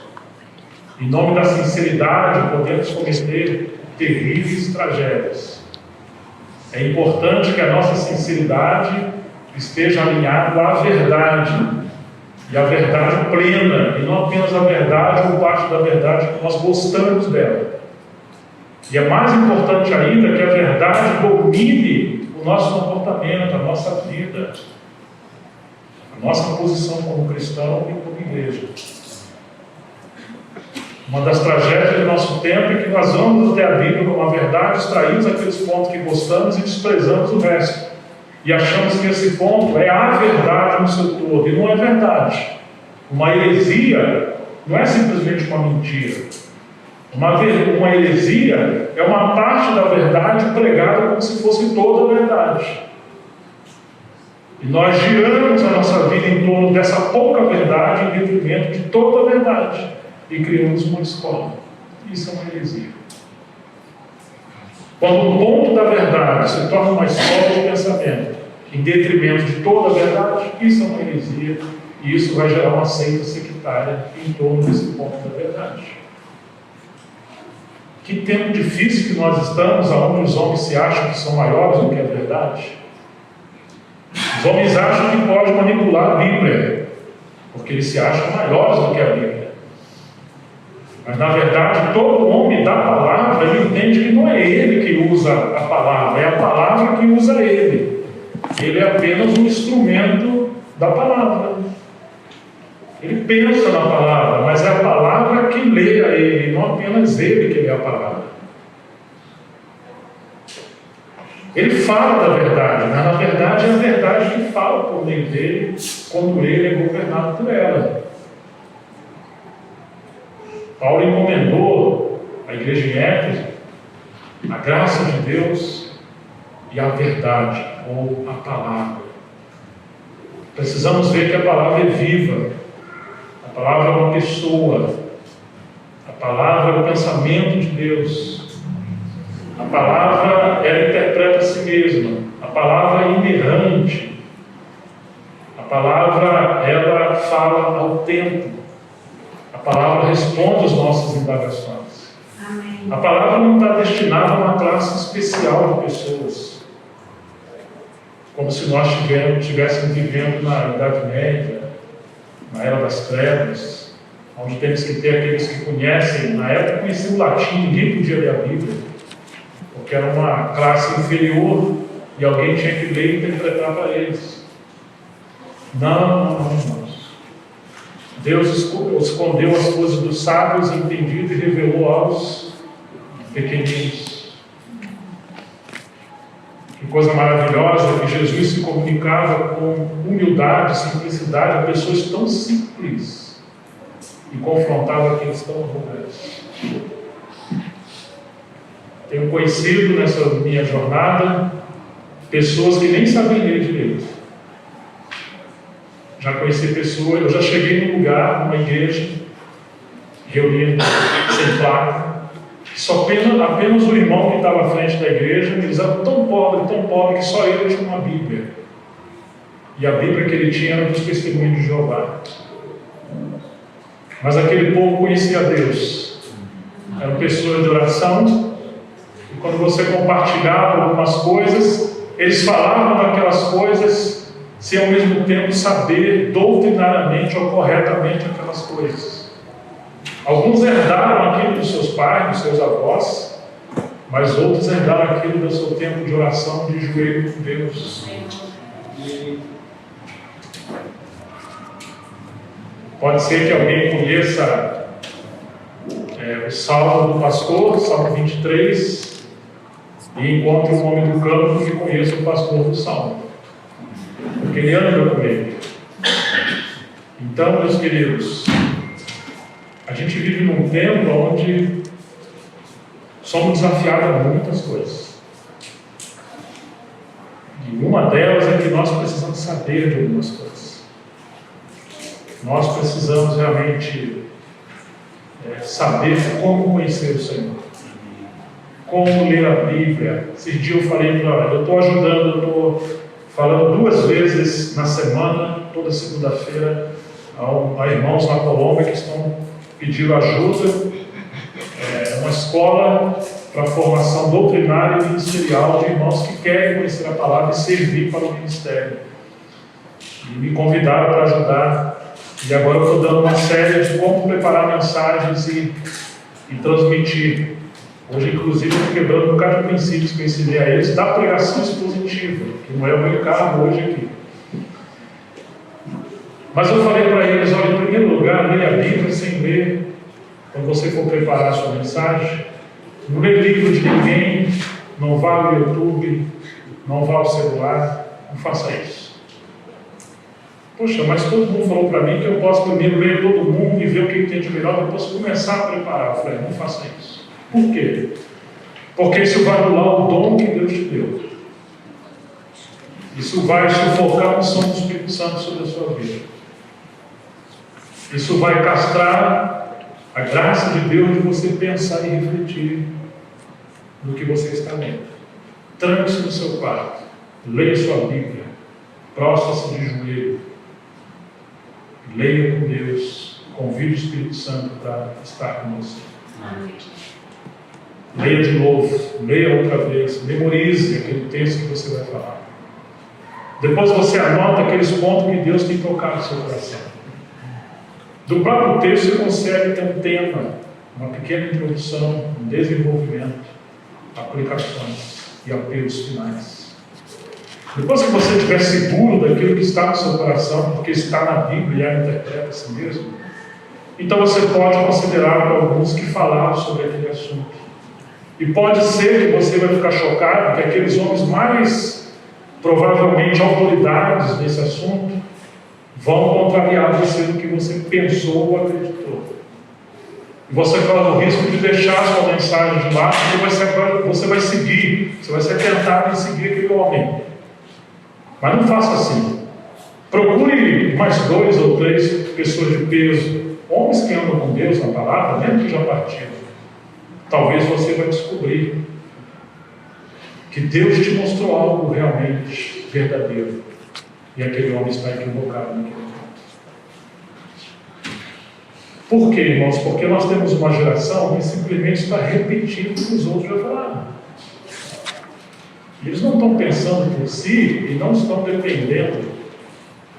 Em nome da sinceridade podemos cometer terríveis tragédias. É importante que a nossa sinceridade esteja alinhada à verdade, e a verdade plena, e não apenas a verdade ou parte da verdade que nós gostamos dela. E é mais importante ainda que a verdade domine o nosso comportamento, a nossa vida, a nossa posição como cristão e como igreja. Uma das tragédias do nosso tempo é que nós vamos até a Bíblia como a verdade, extraímos aqueles pontos que gostamos e desprezamos o resto. E achamos que esse ponto é a verdade no seu todo, e não é verdade. Uma heresia não é simplesmente uma mentira. Uma heresia é uma parte da verdade pregada como se fosse toda a verdade. E nós giramos a nossa vida em torno dessa pouca verdade em detrimento de toda a verdade. E criamos uma escola. Isso é uma heresia. Quando o ponto da verdade se torna uma escola de pensamento em detrimento de toda a verdade, isso é uma heresia, e isso vai gerar uma seita sectária em torno desse ponto da verdade. Que tempo difícil que nós estamos, onde os homens se acham que são maiores do que a verdade. Os homens acham que podem manipular a Bíblia, porque eles se acham maiores do que a Bíblia. Mas, na verdade, todo homem da palavra, ele entende que não é ele que usa a palavra, é a palavra que usa ele. Ele é apenas um instrumento da palavra. Ele pensa na palavra, mas é a palavra que lê a ele, não apenas ele que lê a palavra. Ele fala da verdade, mas, na verdade, é a verdade que fala por meio dele, quando ele é governado por ela. Paulo encomendou à igreja em Éfeso a graça de Deus e a verdade, ou a palavra. Precisamos ver que a palavra é viva, a palavra é uma pessoa, a palavra é o pensamento de Deus, a palavra ela interpreta a si mesma, a palavra é inerrante, a palavra ela fala ao tempo. A palavra responde às nossas indagações. Amém. A palavra não está destinada a uma classe especial de pessoas, como se nós estivéssemos vivendo na Idade Média, na Era das Trevas, onde temos que ter aqueles que conhecem. Na época conheciam o latim, ninguém podia ler a Bíblia, porque era uma classe inferior e alguém tinha que ler e interpretar para eles. Não. Deus escondeu as coisas dos sábios, entendidos, e revelou aos pequeninos. Que coisa maravilhosa que Jesus se comunicava com humildade, simplicidade a pessoas tão simples e confrontava aqueles tão arrogantes. Tenho conhecido nessa minha jornada pessoas que nem sabem ler direito. Já conheci pessoas, eu já cheguei num lugar, numa igreja, reunida, sem placa, apenas o irmão que estava à frente da igreja, eles eram tão pobre, que só ele tinha uma Bíblia. E a Bíblia que ele tinha era dos Testemunhos de Jeová. Mas aquele povo conhecia Deus. Eram pessoas de oração, quando você compartilhava algumas coisas, eles falavam daquelas coisas sem ao mesmo tempo saber doutrinariamente ou corretamente aquelas coisas. Alguns herdaram aquilo dos seus pais, dos seus avós, mas outros herdaram aquilo do seu tempo de oração, de joelho com Deus. Pode ser que alguém conheça o Salmo do Pastor, Salmo 23, e encontre um homem do campo que conheça o pastor do Salmo, porque ele anda com ele. Então, meus queridos, a gente vive num tempo onde somos desafiados a muitas coisas. E uma delas é que nós precisamos saber de algumas coisas. Nós precisamos realmente saber como conhecer o Senhor, como ler a Bíblia. Esses dias eu falei para ela, eu estou ajudando, eu estou falando 2 vezes na semana, toda segunda-feira, a irmãos na Colômbia que estão pedindo ajuda. É uma escola para formação doutrinária e ministerial de irmãos que querem conhecer a palavra e servir para o ministério. E me convidaram para ajudar. E agora eu estou dando uma série de como preparar mensagens e transmitir. Hoje, inclusive, eu estou quebrando um bocado de princípios que eu ensinei a eles da pregação expositiva, que não é o meu cargo hoje aqui. Mas eu falei para eles, olha, em primeiro lugar, leia a Bíblia sem ler. Quando você for preparar a sua mensagem, não lê livro de ninguém, não vá ao YouTube, não vá ao celular, não faça isso. Poxa, mas todo mundo falou para mim que eu posso primeiro ler todo mundo e ver o que tem de melhor, depois começar a preparar. Eu falei, não faça isso. Por quê? Porque isso vai anular o dom que Deus te deu. Isso vai sufocar a unção do Espírito Santo sobre a sua vida. Isso vai castrar a graça de Deus de você pensar e refletir no que você está lendo. Tranque-se no seu quarto, leia sua Bíblia, prostre-se de joelho, leia com Deus, convide o Espírito Santo para estar com você. Amém. Leia de novo, leia outra vez, memorize aquele texto que você vai falar. Depois você anota aqueles pontos que Deus tem tocado no seu coração. Do próprio texto você consegue ter um tema, uma pequena introdução, um desenvolvimento, aplicações e apelos finais. Depois que você estiver seguro daquilo que está no seu coração, porque está na Bíblia e a interpreta a si mesmo, então você pode considerar alguns que falaram sobre aquele assunto. E pode ser que você vai ficar chocado que aqueles homens mais, provavelmente, autoridades nesse assunto, vão contrariar você no que você pensou ou acreditou. E você corre o risco de deixar a sua mensagem de lado, porque você vai seguir, você vai ser tentado em seguir aquele homem. Mas não faça assim. Procure mais 2 ou 3 pessoas de peso, homens que andam com Deus na palavra, mesmo que já partiram. Talvez você vai descobrir que Deus te mostrou algo realmente verdadeiro e aquele homem está equivocado naquele momento. Por quê, irmãos? Porque nós temos uma geração que simplesmente está repetindo o que os outros já falaram. Eles não estão pensando por si e não estão dependendo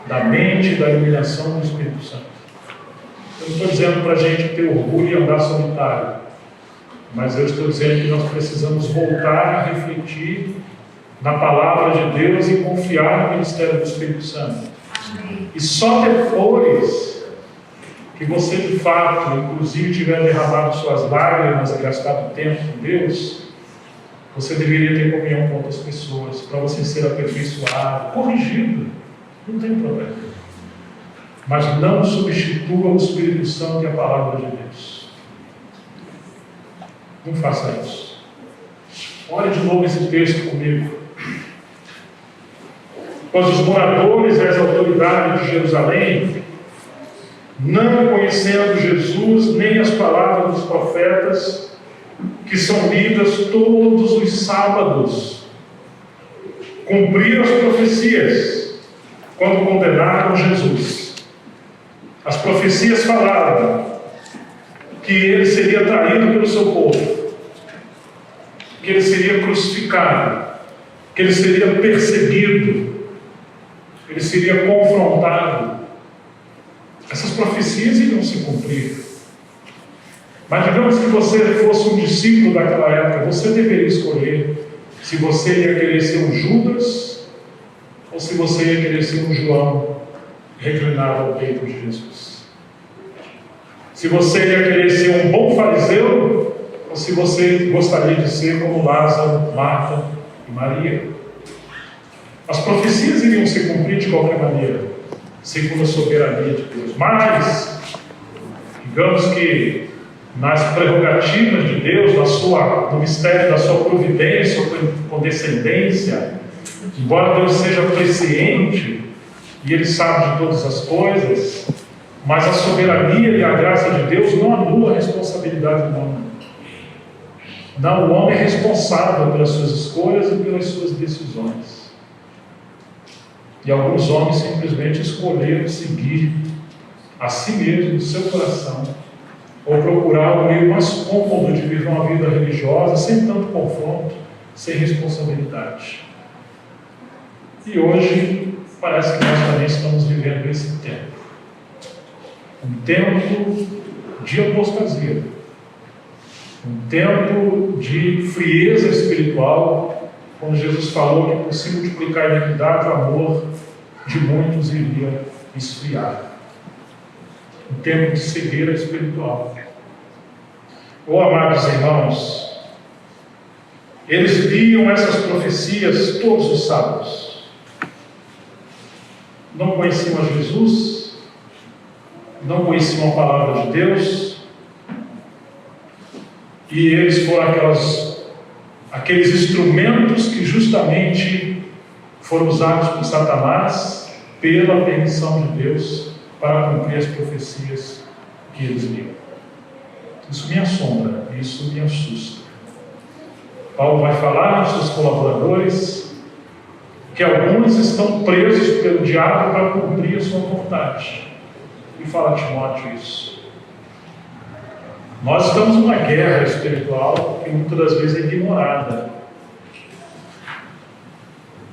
da mente e da iluminação do Espírito Santo. Eu não estou dizendo para a gente ter orgulho e andar solitário, mas eu estou dizendo que nós precisamos voltar a refletir na palavra de Deus e confiar no ministério do Espírito Santo. Amém. E só depois que você de fato, inclusive, tiver derramado suas lágrimas e gastado tempo com Deus, você deveria ter comunhão com outras pessoas, para você ser aperfeiçoado, corrigido, não tem problema. Mas não substitua o Espírito Santo e a palavra de Deus. Não faça isso. Olhe de novo esse texto comigo. Pois os moradores e as autoridades de Jerusalém, não conhecendo Jesus nem as palavras dos profetas, que são lidas todos os sábados, cumpriram as profecias quando condenaram Jesus. As profecias falaram que ele seria traído pelo seu povo, que ele seria crucificado, que ele seria perseguido. ele seria confrontado. Essas profecias iriam se cumprir. Mas digamos que você fosse um discípulo daquela época, você deveria escolher se você ia querer ser um Judas ou se você ia querer ser um João reclinado ao peito de Jesus. Se você ia querer ser um bom fariseu ou se você gostaria de ser como Lázaro, Marta e Maria. As profecias iriam se cumprir de qualquer maneira, segundo a soberania de Deus. Mas, digamos que nas prerrogativas de Deus, no mistério da sua providência ou condescendência, embora Deus seja presciente e Ele sabe de todas as coisas, mas a soberania e a graça de Deus não anula a responsabilidade humana. Não, o homem é responsável pelas suas escolhas e pelas suas decisões. E alguns homens simplesmente escolheram seguir a si mesmo, o seu coração, ou procurar o meio mais cômodo de viver uma vida religiosa, sem tanto confronto, sem responsabilidade. E hoje, parece que nós também estamos vivendo esse tempo. Um tempo de apostasia. Um tempo de frieza espiritual, quando Jesus falou que por se multiplicar a iniquidade, o amor de muitos iria esfriar. Um tempo de cegueira espiritual. Oh, amados irmãos, eles liam essas profecias todos os sábados. Não conheciam a Jesus, não conheciam a palavra de Deus, e eles foram aqueles instrumentos que justamente foram usados por Satanás pela permissão de Deus para cumprir as profecias que eles liam. Isso me assombra, isso me assusta. Paulo vai falar aos seus colaboradores que alguns estão presos pelo diabo para cumprir a sua vontade. E fala a Timóteo isso. Nós estamos numa guerra espiritual que muitas das vezes é ignorada.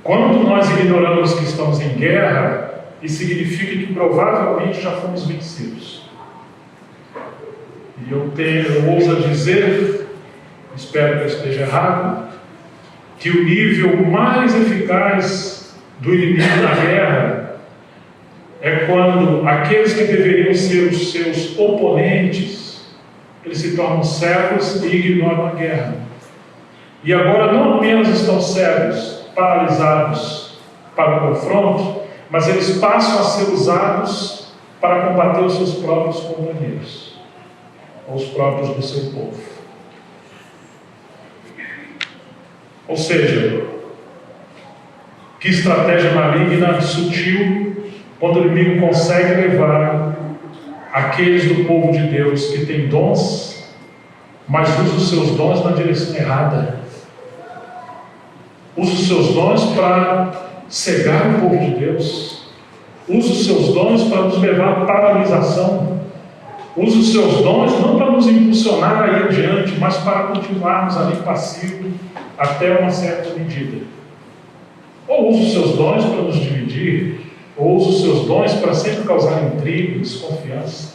Quando nós ignoramos que estamos em guerra, isso significa que provavelmente já fomos vencidos. E eu ouso dizer, espero que eu esteja errado, que o nível mais eficaz do inimigo na guerra é quando aqueles que deveriam ser os seus oponentes, eles se tornam cegos e ignoram a guerra. E agora não apenas estão cegos, paralisados para o confronto, mas eles passam a ser usados para combater os seus próprios companheiros, ou os próprios do seu povo. Ou seja, que estratégia maligna, sutil, quando o inimigo consegue levar aqueles do povo de Deus que têm dons, mas usa os seus dons na direção errada. Usa os seus dons para cegar o povo de Deus. Usa os seus dons para nos levar à paralisação. Usa os seus dons não para nos impulsionar a ir adiante, mas para continuarmos ali passivos até uma certa medida. Ou usa os seus dons para nos dividir, ou usa os seus dons para sempre causar intriga, desconfiança.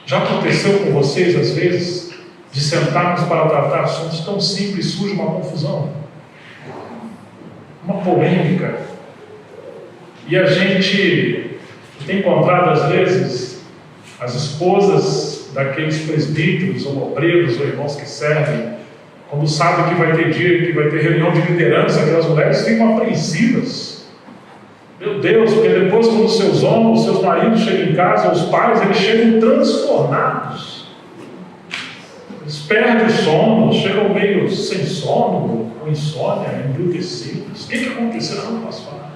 Já aconteceu com vocês, às vezes, de sentarmos para tratar assuntos tão simples e surge uma confusão, uma polêmica, e a gente tem encontrado, às vezes, as esposas daqueles presbíteros, ou obreiros, ou irmãos que servem, quando sabem que vai ter dia, que vai ter reunião de liderança, aquelas mulheres ficam apreensivas. Meu Deus, porque depois quando seus homens, seus maridos chegam em casa, os pais, eles chegam transtornados. Eles perdem o sono, chegam meio sem sono, com insônia, embrutecidos. O que aconteceu? Não posso falar.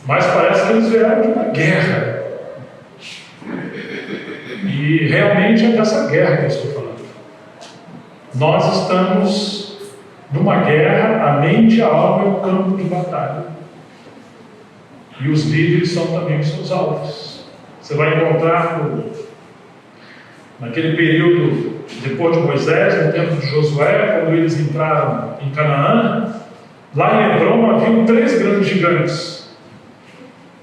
Mas parece que eles vieram de uma guerra. E realmente é dessa guerra que eu estou falando. Nós estamos numa guerra, a mente e a alma é um campo de batalha. E os líderes são também os seus alvos. Você vai encontrar naquele período, depois de Moisés, no tempo de Josué, quando eles entraram em Canaã, lá em Hebrom haviam 3 grandes gigantes.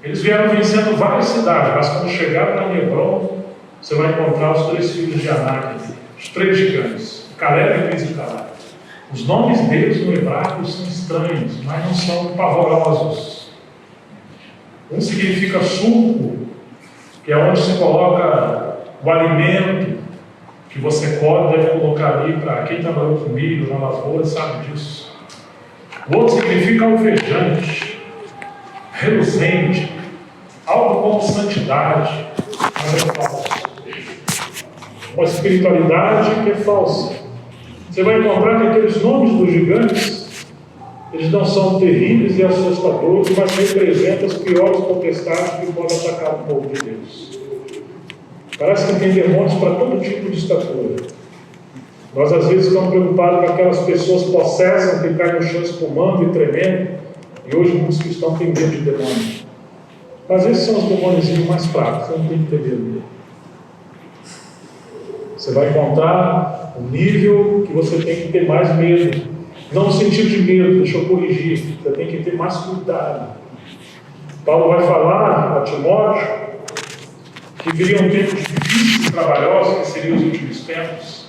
Eles vieram vencendo várias cidades, mas quando chegaram em Hebron, você vai encontrar os 3 filhos de Anak, os 3 gigantes, Caleb, Cris e Caleb. Os nomes deles no hebraico são estranhos, mas não são pavorosos. Um significa sulco, que é onde se coloca o alimento que você deve colocar ali para quem trabalhou com milho na lavoura, sabe disso. O outro significa alvejante, reluzente, algo como santidade, mas é falso. Uma espiritualidade que é falsa. Você vai encontrar que aqueles nomes dos gigantes, eles não são terríveis e assustadores, mas representam as piores potestades que podem atacar o povo de Deus. Parece que tem demônios para todo tipo de estatura. Nós às vezes estamos preocupados com aquelas pessoas possessas que caem no chão espumando e tremendo, e hoje muitos cristãos têm medo de demônios. Mas esses são os demônios mais fracos, você não tem que ter medo dele. Você vai encontrar um nível que você tem que ter mais medo. Não no sentido de medo, deixa eu corrigir. Você tem que ter mais cuidado. Paulo vai falar a Timóteo que viriam tempos difíceis e trabalhosos, que seriam os últimos tempos.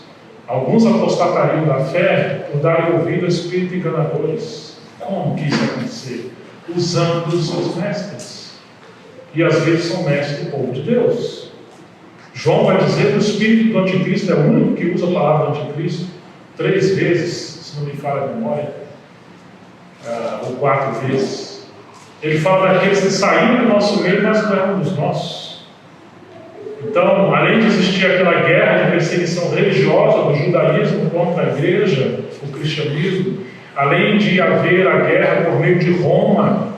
Alguns apostatariam da fé por darem ouvido a espíritos enganadores. Como que isso vai acontecer? Usando os seus mestres. E às vezes são mestres do povo de Deus. João vai dizer que o espírito do anticristo é o único que usa a palavra anticristo 3 vezes, se não me falha a memória, ou 4 vezes. Ele fala daqueles que saíram do nosso meio, mas não é um dos nossos. Então, além de existir aquela guerra de perseguição religiosa do judaísmo contra a igreja, o cristianismo, além de haver a guerra por meio de Roma,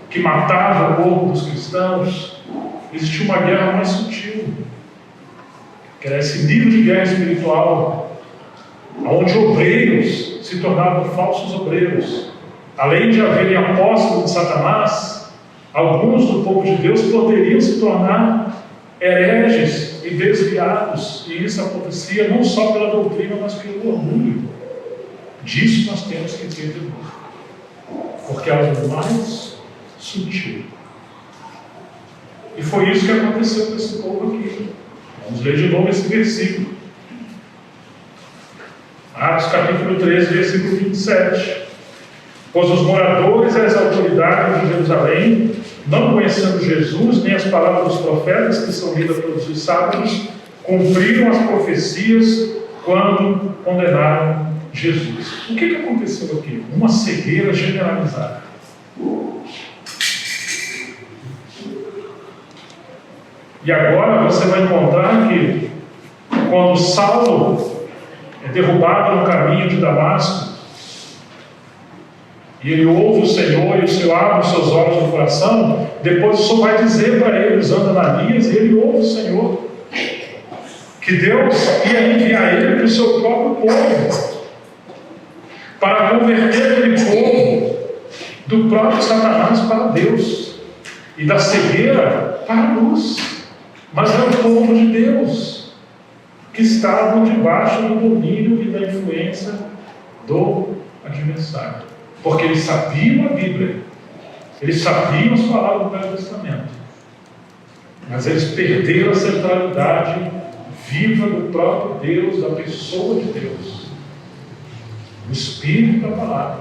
que matava o povo dos cristãos, existia uma guerra mais sutil, que era esse nível de guerra espiritual, onde obreiros se tornavam falsos obreiros. Além de haverem apóstolos de Satanás, alguns do povo de Deus poderiam se tornar hereges e desviados, e isso acontecia não só pela doutrina, mas pelo orgulho. Disso nós temos que ter de novo, porque é algo mais sutil. E foi isso que aconteceu com esse povo aqui. Vamos ler de novo esse versículo. Atos capítulo 13, versículo 27. Pois os moradores e as autoridades de Jerusalém, não conhecendo Jesus, nem as palavras dos profetas que são lidas todos os sábados, cumpriram as profecias quando condenaram Jesus. O que aconteceu aqui? Uma cegueira generalizada. E agora você vai encontrar que quando Saulo é derrubado no caminho de Damasco, e ele ouve o Senhor, e o Senhor abre os seus olhos no coração, depois o Senhor vai dizer para ele, usando Ananias, e ele ouve o Senhor, que Deus ia enviar ele para o seu próprio povo, para converter aquele povo do próprio Satanás para Deus, e da cegueira para a luz. Mas é o povo de Deus que estavam debaixo do domínio e da influência do adversário. Porque eles sabiam a Bíblia, eles sabiam as palavras do Velho Testamento, mas eles perderam a centralidade viva do próprio Deus, da pessoa de Deus, do Espírito da palavra.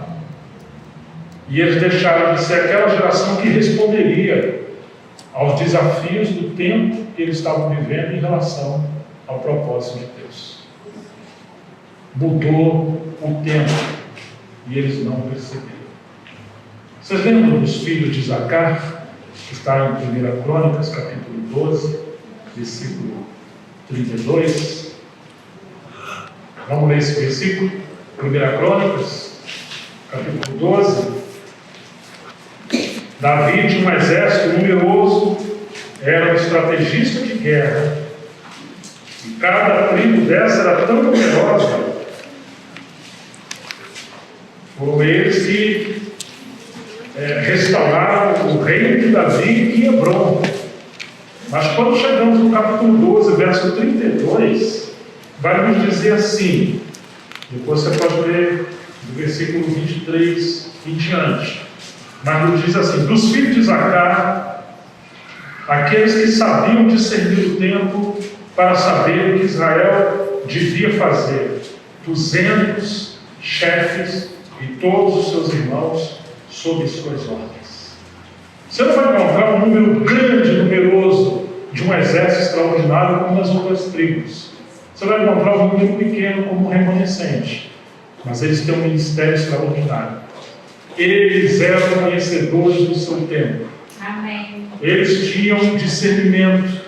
E eles deixaram de ser aquela geração que responderia aos desafios do tempo que eles estavam vivendo em relação ao propósito de Deus. Mudou o tempo e eles não perceberam. Vocês lembram dos filhos de Zacar, que está em 1 Crônicas, capítulo 12, versículo 32? Vamos ler esse versículo? 1 Crônicas, capítulo 12. Davi tinha um exército numeroso, era um estrategista de guerra, e cada tribo dessa era tão numerosa. Foram eles que restauraram o reino de Davi em Hebron. Mas quando chegamos no capítulo 12, verso 32, vai nos dizer assim, depois você pode ler do versículo 23 em diante. Mas nos diz assim: dos filhos de Zacar, aqueles que sabiam discernir o tempo para saber o que Israel devia fazer, 200 chefes e todos os seus irmãos sob suas ordens. Você não vai encontrar um número grande, numeroso, de um exército extraordinário como nas outras tribos. Você vai encontrar um número pequeno como um remanescente, mas eles têm um ministério extraordinário. Eles eram conhecedores do seu tempo. Amém. Eles tinham discernimento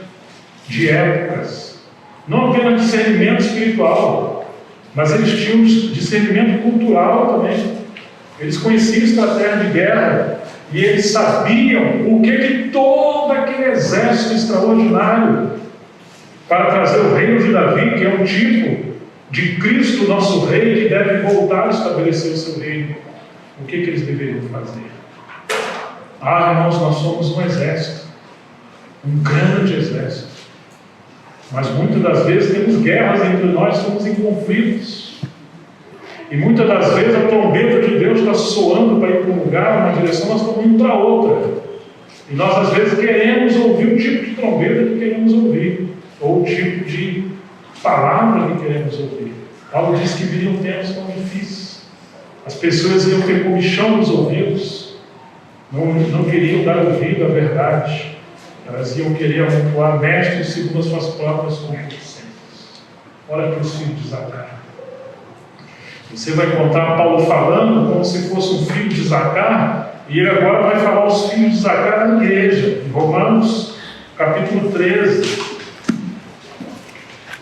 de épocas, não apenas discernimento espiritual, mas eles tinham discernimento cultural também. Eles conheciam estratégia de guerra e eles sabiam o que todo aquele exército extraordinário para trazer o reino de Davi, que é um tipo de Cristo, nosso rei, que deve voltar a estabelecer o seu reino. O que eles deveriam fazer? Irmãos, nós somos um exército, um grande exército, mas muitas das vezes temos guerras entre nós, estamos em conflitos, e muitas das vezes a trombeta de Deus está soando para ir para um lugar, uma direção, nós estamos indo para outra, e nós às vezes queremos ouvir o tipo de trombeta que queremos ouvir, ou o tipo de palavra que queremos ouvir. Paulo diz que viriam tempos tão difíceis, as pessoas iam ter comichão nos ouvidos, não queriam dar ouvido à verdade, elas iam querer amontoar mestres segundo as suas próprias concupiscências. Olha para os filhos de Zacar. Você vai encontrar Paulo falando como se fosse um filho de Zacar, e ele agora vai falar os filhos de Zacar na igreja, em Romanos capítulo 13.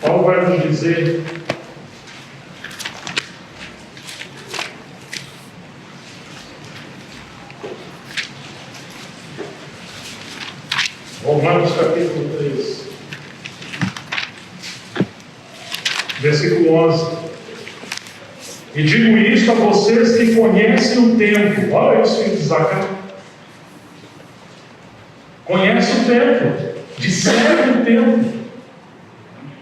Paulo vai nos dizer: Romanos capítulo 13, versículo 11. E digo isto a vocês que conhecem o tempo. Olha isso, filho de Zacar. Conhece o tempo, discerne o tempo.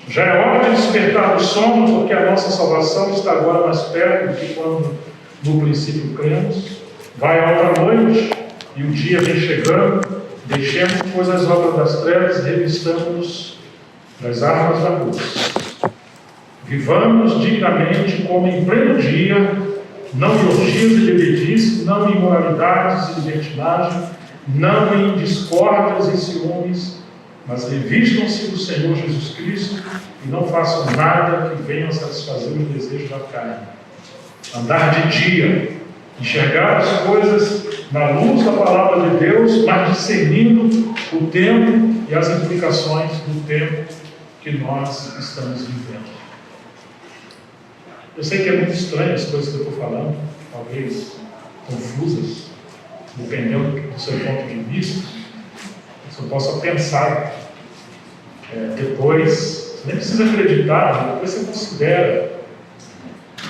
Já é hora de despertar do sono, porque a nossa salvação está agora mais perto do que quando no princípio cremos. Vai a outra noite e o dia vem chegando. Deixemos, pois, as obras das trevas e revistamos das armas da luz. Vivamos dignamente como em pleno dia, não em orgias e bebedices, não em imoralidades e libertinagem, não em discórdias e ciúmes, mas revistam-se do Senhor Jesus Cristo e não façam nada que venha a satisfazer os desejos da carne. Andar de dia, enxergar as coisas na luz da palavra de Deus, mas discernindo o tempo e as implicações do tempo que nós estamos vivendo. Eu sei que é muito estranho as coisas que eu estou falando, talvez confusas, dependendo do seu ponto de vista. Você possa pensar depois, você nem precisa acreditar, depois você considera.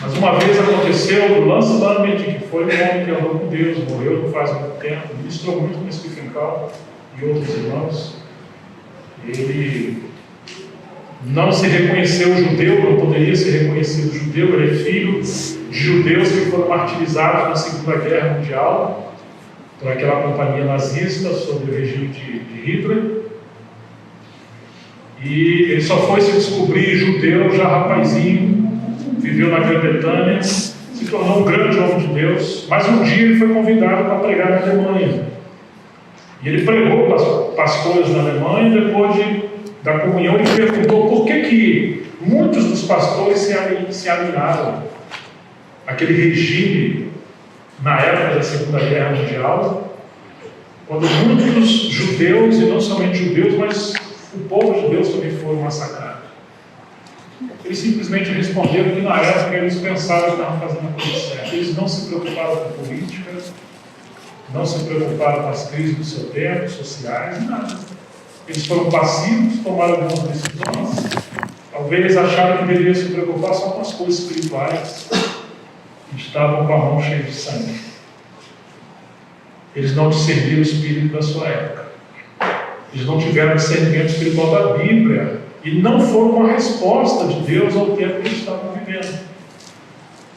Mas uma vez aconteceu no Lance Lammert, que foi um homem que andou com Deus, morreu não faz muito tempo, ministrou muito com Stephen Call e outros irmãos. Ele não se reconheceu judeu, não poderia ser reconhecido judeu, ele é filho de judeus que foram martirizados na Segunda Guerra Mundial por aquela companhia nazista sob o regime de Hitler. E ele só foi se descobrir judeu já rapazinho, viveu na Grã-Bretanha, se tornou um grande homem de Deus, mas um dia ele foi convidado para pregar na Alemanha. E ele pregou para os pastores na Alemanha, depois da comunhão, ele perguntou por que muitos dos pastores se alinharam àquele regime na época da Segunda Guerra Mundial, quando muitos judeus, e não somente judeus, mas o povo judeu também foram massacrados. Eles simplesmente responderam que na época eles pensavam que estavam fazendo a coisa certa. Eles não se preocuparam com política, não se preocuparam com as crises do seu tempo, sociais, nada. Eles foram passivos, tomaram algumas decisões. Talvez acharam que deveriam se preocupar só com as coisas espirituais. Estavam com a mão cheia de sangue. Eles não discerniram o espírito da sua época. Eles não tiveram discernimento espiritual da Bíblia. E não foram uma resposta de Deus ao tempo que eles estavam vivendo.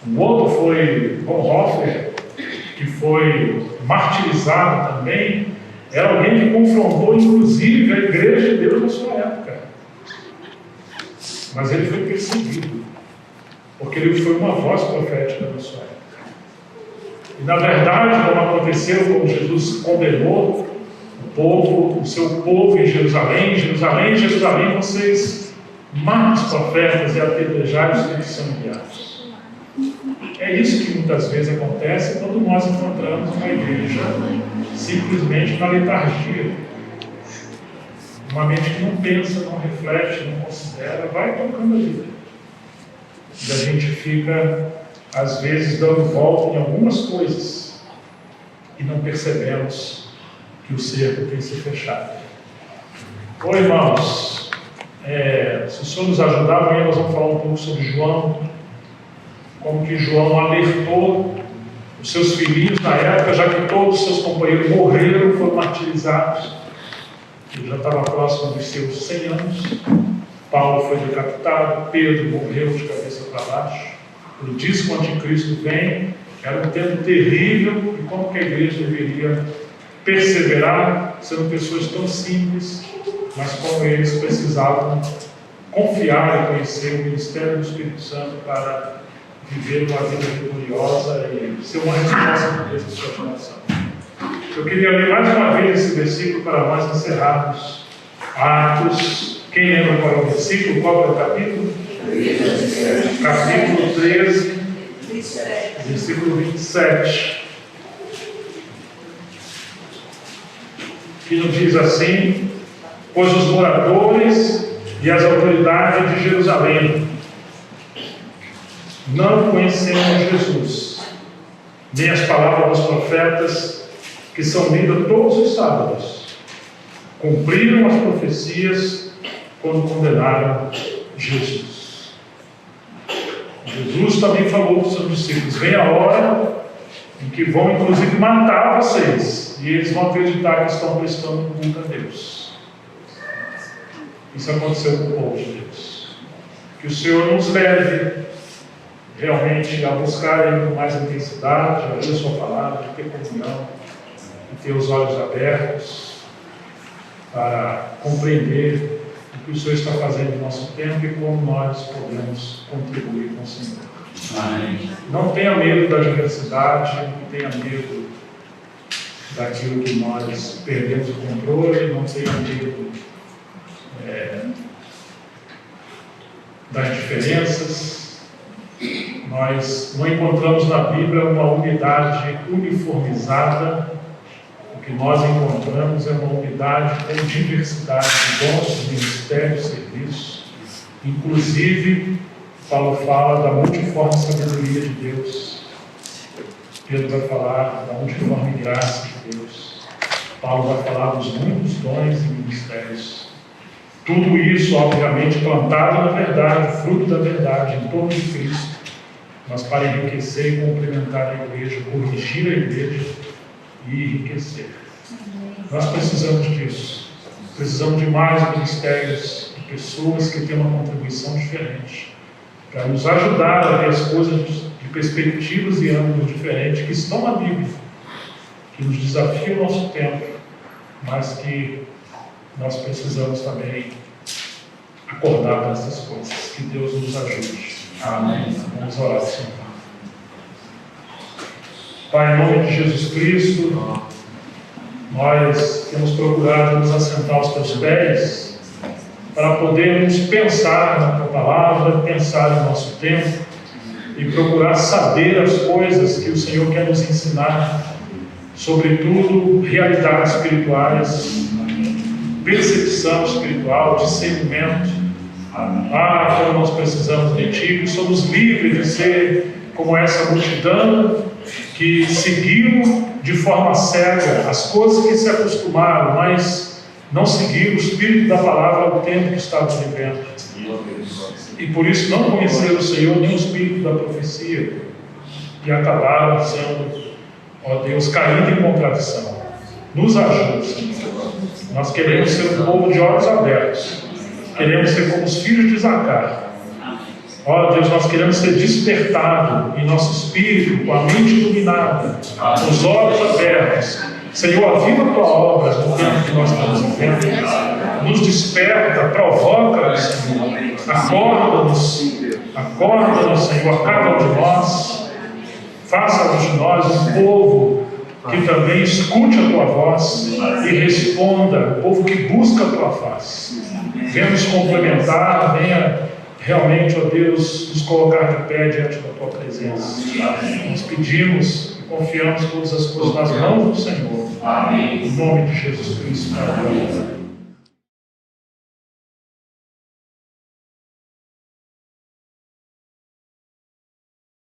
Um outro foi Bonhoeffer, que foi martirizado também. Era alguém que confrontou, inclusive, a igreja de Deus na sua época. Mas ele foi perseguido, porque ele foi uma voz profética na sua época. E, na verdade, como aconteceu, como Jesus condenou o seu povo em Jerusalém, Jerusalém, vocês matam os profetas e apedrejai os que são enviados. É isso que muitas vezes acontece quando nós encontramos uma igreja simplesmente na letargia. Uma mente que não pensa, não reflete, não considera, vai tocando a vida. E a gente fica, às vezes, dando volta em algumas coisas e não percebemos que o cerco tem se fechado. Oi, irmãos, se o Senhor nos ajudar, amanhã nós vamos falar um pouco sobre João, como que João alertou os seus filhinhos na época, já que todos os seus companheiros morreram, foram martirizados. Ele já estava próximo dos seus 100 anos. Paulo foi decapitado, Pedro morreu de cabeça para baixo. Ele disse que o anticristo vem, era um tempo terrível, e como que a igreja deveria perseverar, sendo pessoas tão simples, mas como eles precisavam confiar e conhecer o ministério do Espírito Santo para viver uma vida vitoriosa e ser uma resposta de Deus à sua geração. Eu queria ler mais uma vez esse versículo para nós encerrarmos Atos. Quem lembra qual é o versículo? Qual é o capítulo? Capítulo 13, versículo 27. Que nos diz assim: pois os moradores e as autoridades de Jerusalém não conheceram Jesus, nem as palavras dos profetas que são lidas todos os sábados. Cumpriram as profecias quando condenaram Jesus. Jesus também falou para os seus discípulos: vem a hora em que vão inclusive matar vocês, e eles vão acreditar que estão prestando culto a Deus. Isso aconteceu com o povo de Deus. Que o Senhor nos leve realmente a buscar Ele com mais intensidade, a ler a Sua palavra, a ter comunhão, e ter os olhos abertos para compreender o que o Senhor está fazendo no nosso tempo e como nós podemos contribuir com o Senhor. Amém. Não tenha medo da diversidade, não tenha medo daquilo que nós perdemos o controle, não tenha medo das diferenças. Nós não encontramos na Bíblia uma unidade uniformizada. O que nós encontramos é uma unidade com diversidade de dons, ministérios, serviços. Inclusive, Paulo fala da multiforme sabedoria de Deus. Pedro vai falar da multiforme graça de Deus. Paulo vai falar dos muitos dons e ministérios. Tudo isso, obviamente, plantado na verdade, fruto da verdade, em torno de Cristo, mas para enriquecer e complementar a igreja, corrigir a igreja e enriquecer. Nós precisamos disso. Precisamos de mais ministérios, de pessoas que têm uma contribuição diferente, para nos ajudar a ver as coisas de perspectivas e ângulos diferentes que estão na Bíblia, que nos desafiam o nosso tempo, mas que nós precisamos também acordar para essas coisas. Que Deus nos ajude. Amém. Vamos orar, Senhor. Pai, em nome de Jesus Cristo, nós temos procurado nos assentar aos teus pés para podermos pensar na tua palavra, pensar no nosso tempo e procurar saber as coisas que o Senhor quer nos ensinar, sobretudo realidades espirituais, percepção espiritual, discernimento. Como nós precisamos de Ti, que somos livres de ser como essa multidão que seguiu de forma cega as coisas que se acostumaram, mas não seguiram o Espírito da palavra ao tempo que estávamos vivendo. E por isso não conheceram o Senhor nem o Espírito da profecia e acabaram sendo, ó Deus, caindo em contradição. Nos ajude, Senhor. Nós queremos ser um povo de olhos abertos. Queremos ser como os filhos de Zacar. Ó Deus, nós queremos ser despertados em nosso espírito, com a mente iluminada, com os olhos abertos, Senhor, aviva a tua obra no tempo que nós estamos vivendo. Nos desperta, provoca-nos, Senhor. Acorda-nos, Senhor, a cada um de nós. Faça-nos de nós um povo que também escute a tua voz e responda, um povo que busca a tua face. Venha nos complementar, venha realmente, ó Deus, nos colocar de pé diante da tua presença. Nós pedimos e confiamos todas as coisas nas mãos do Senhor. Em nome de Jesus Cristo.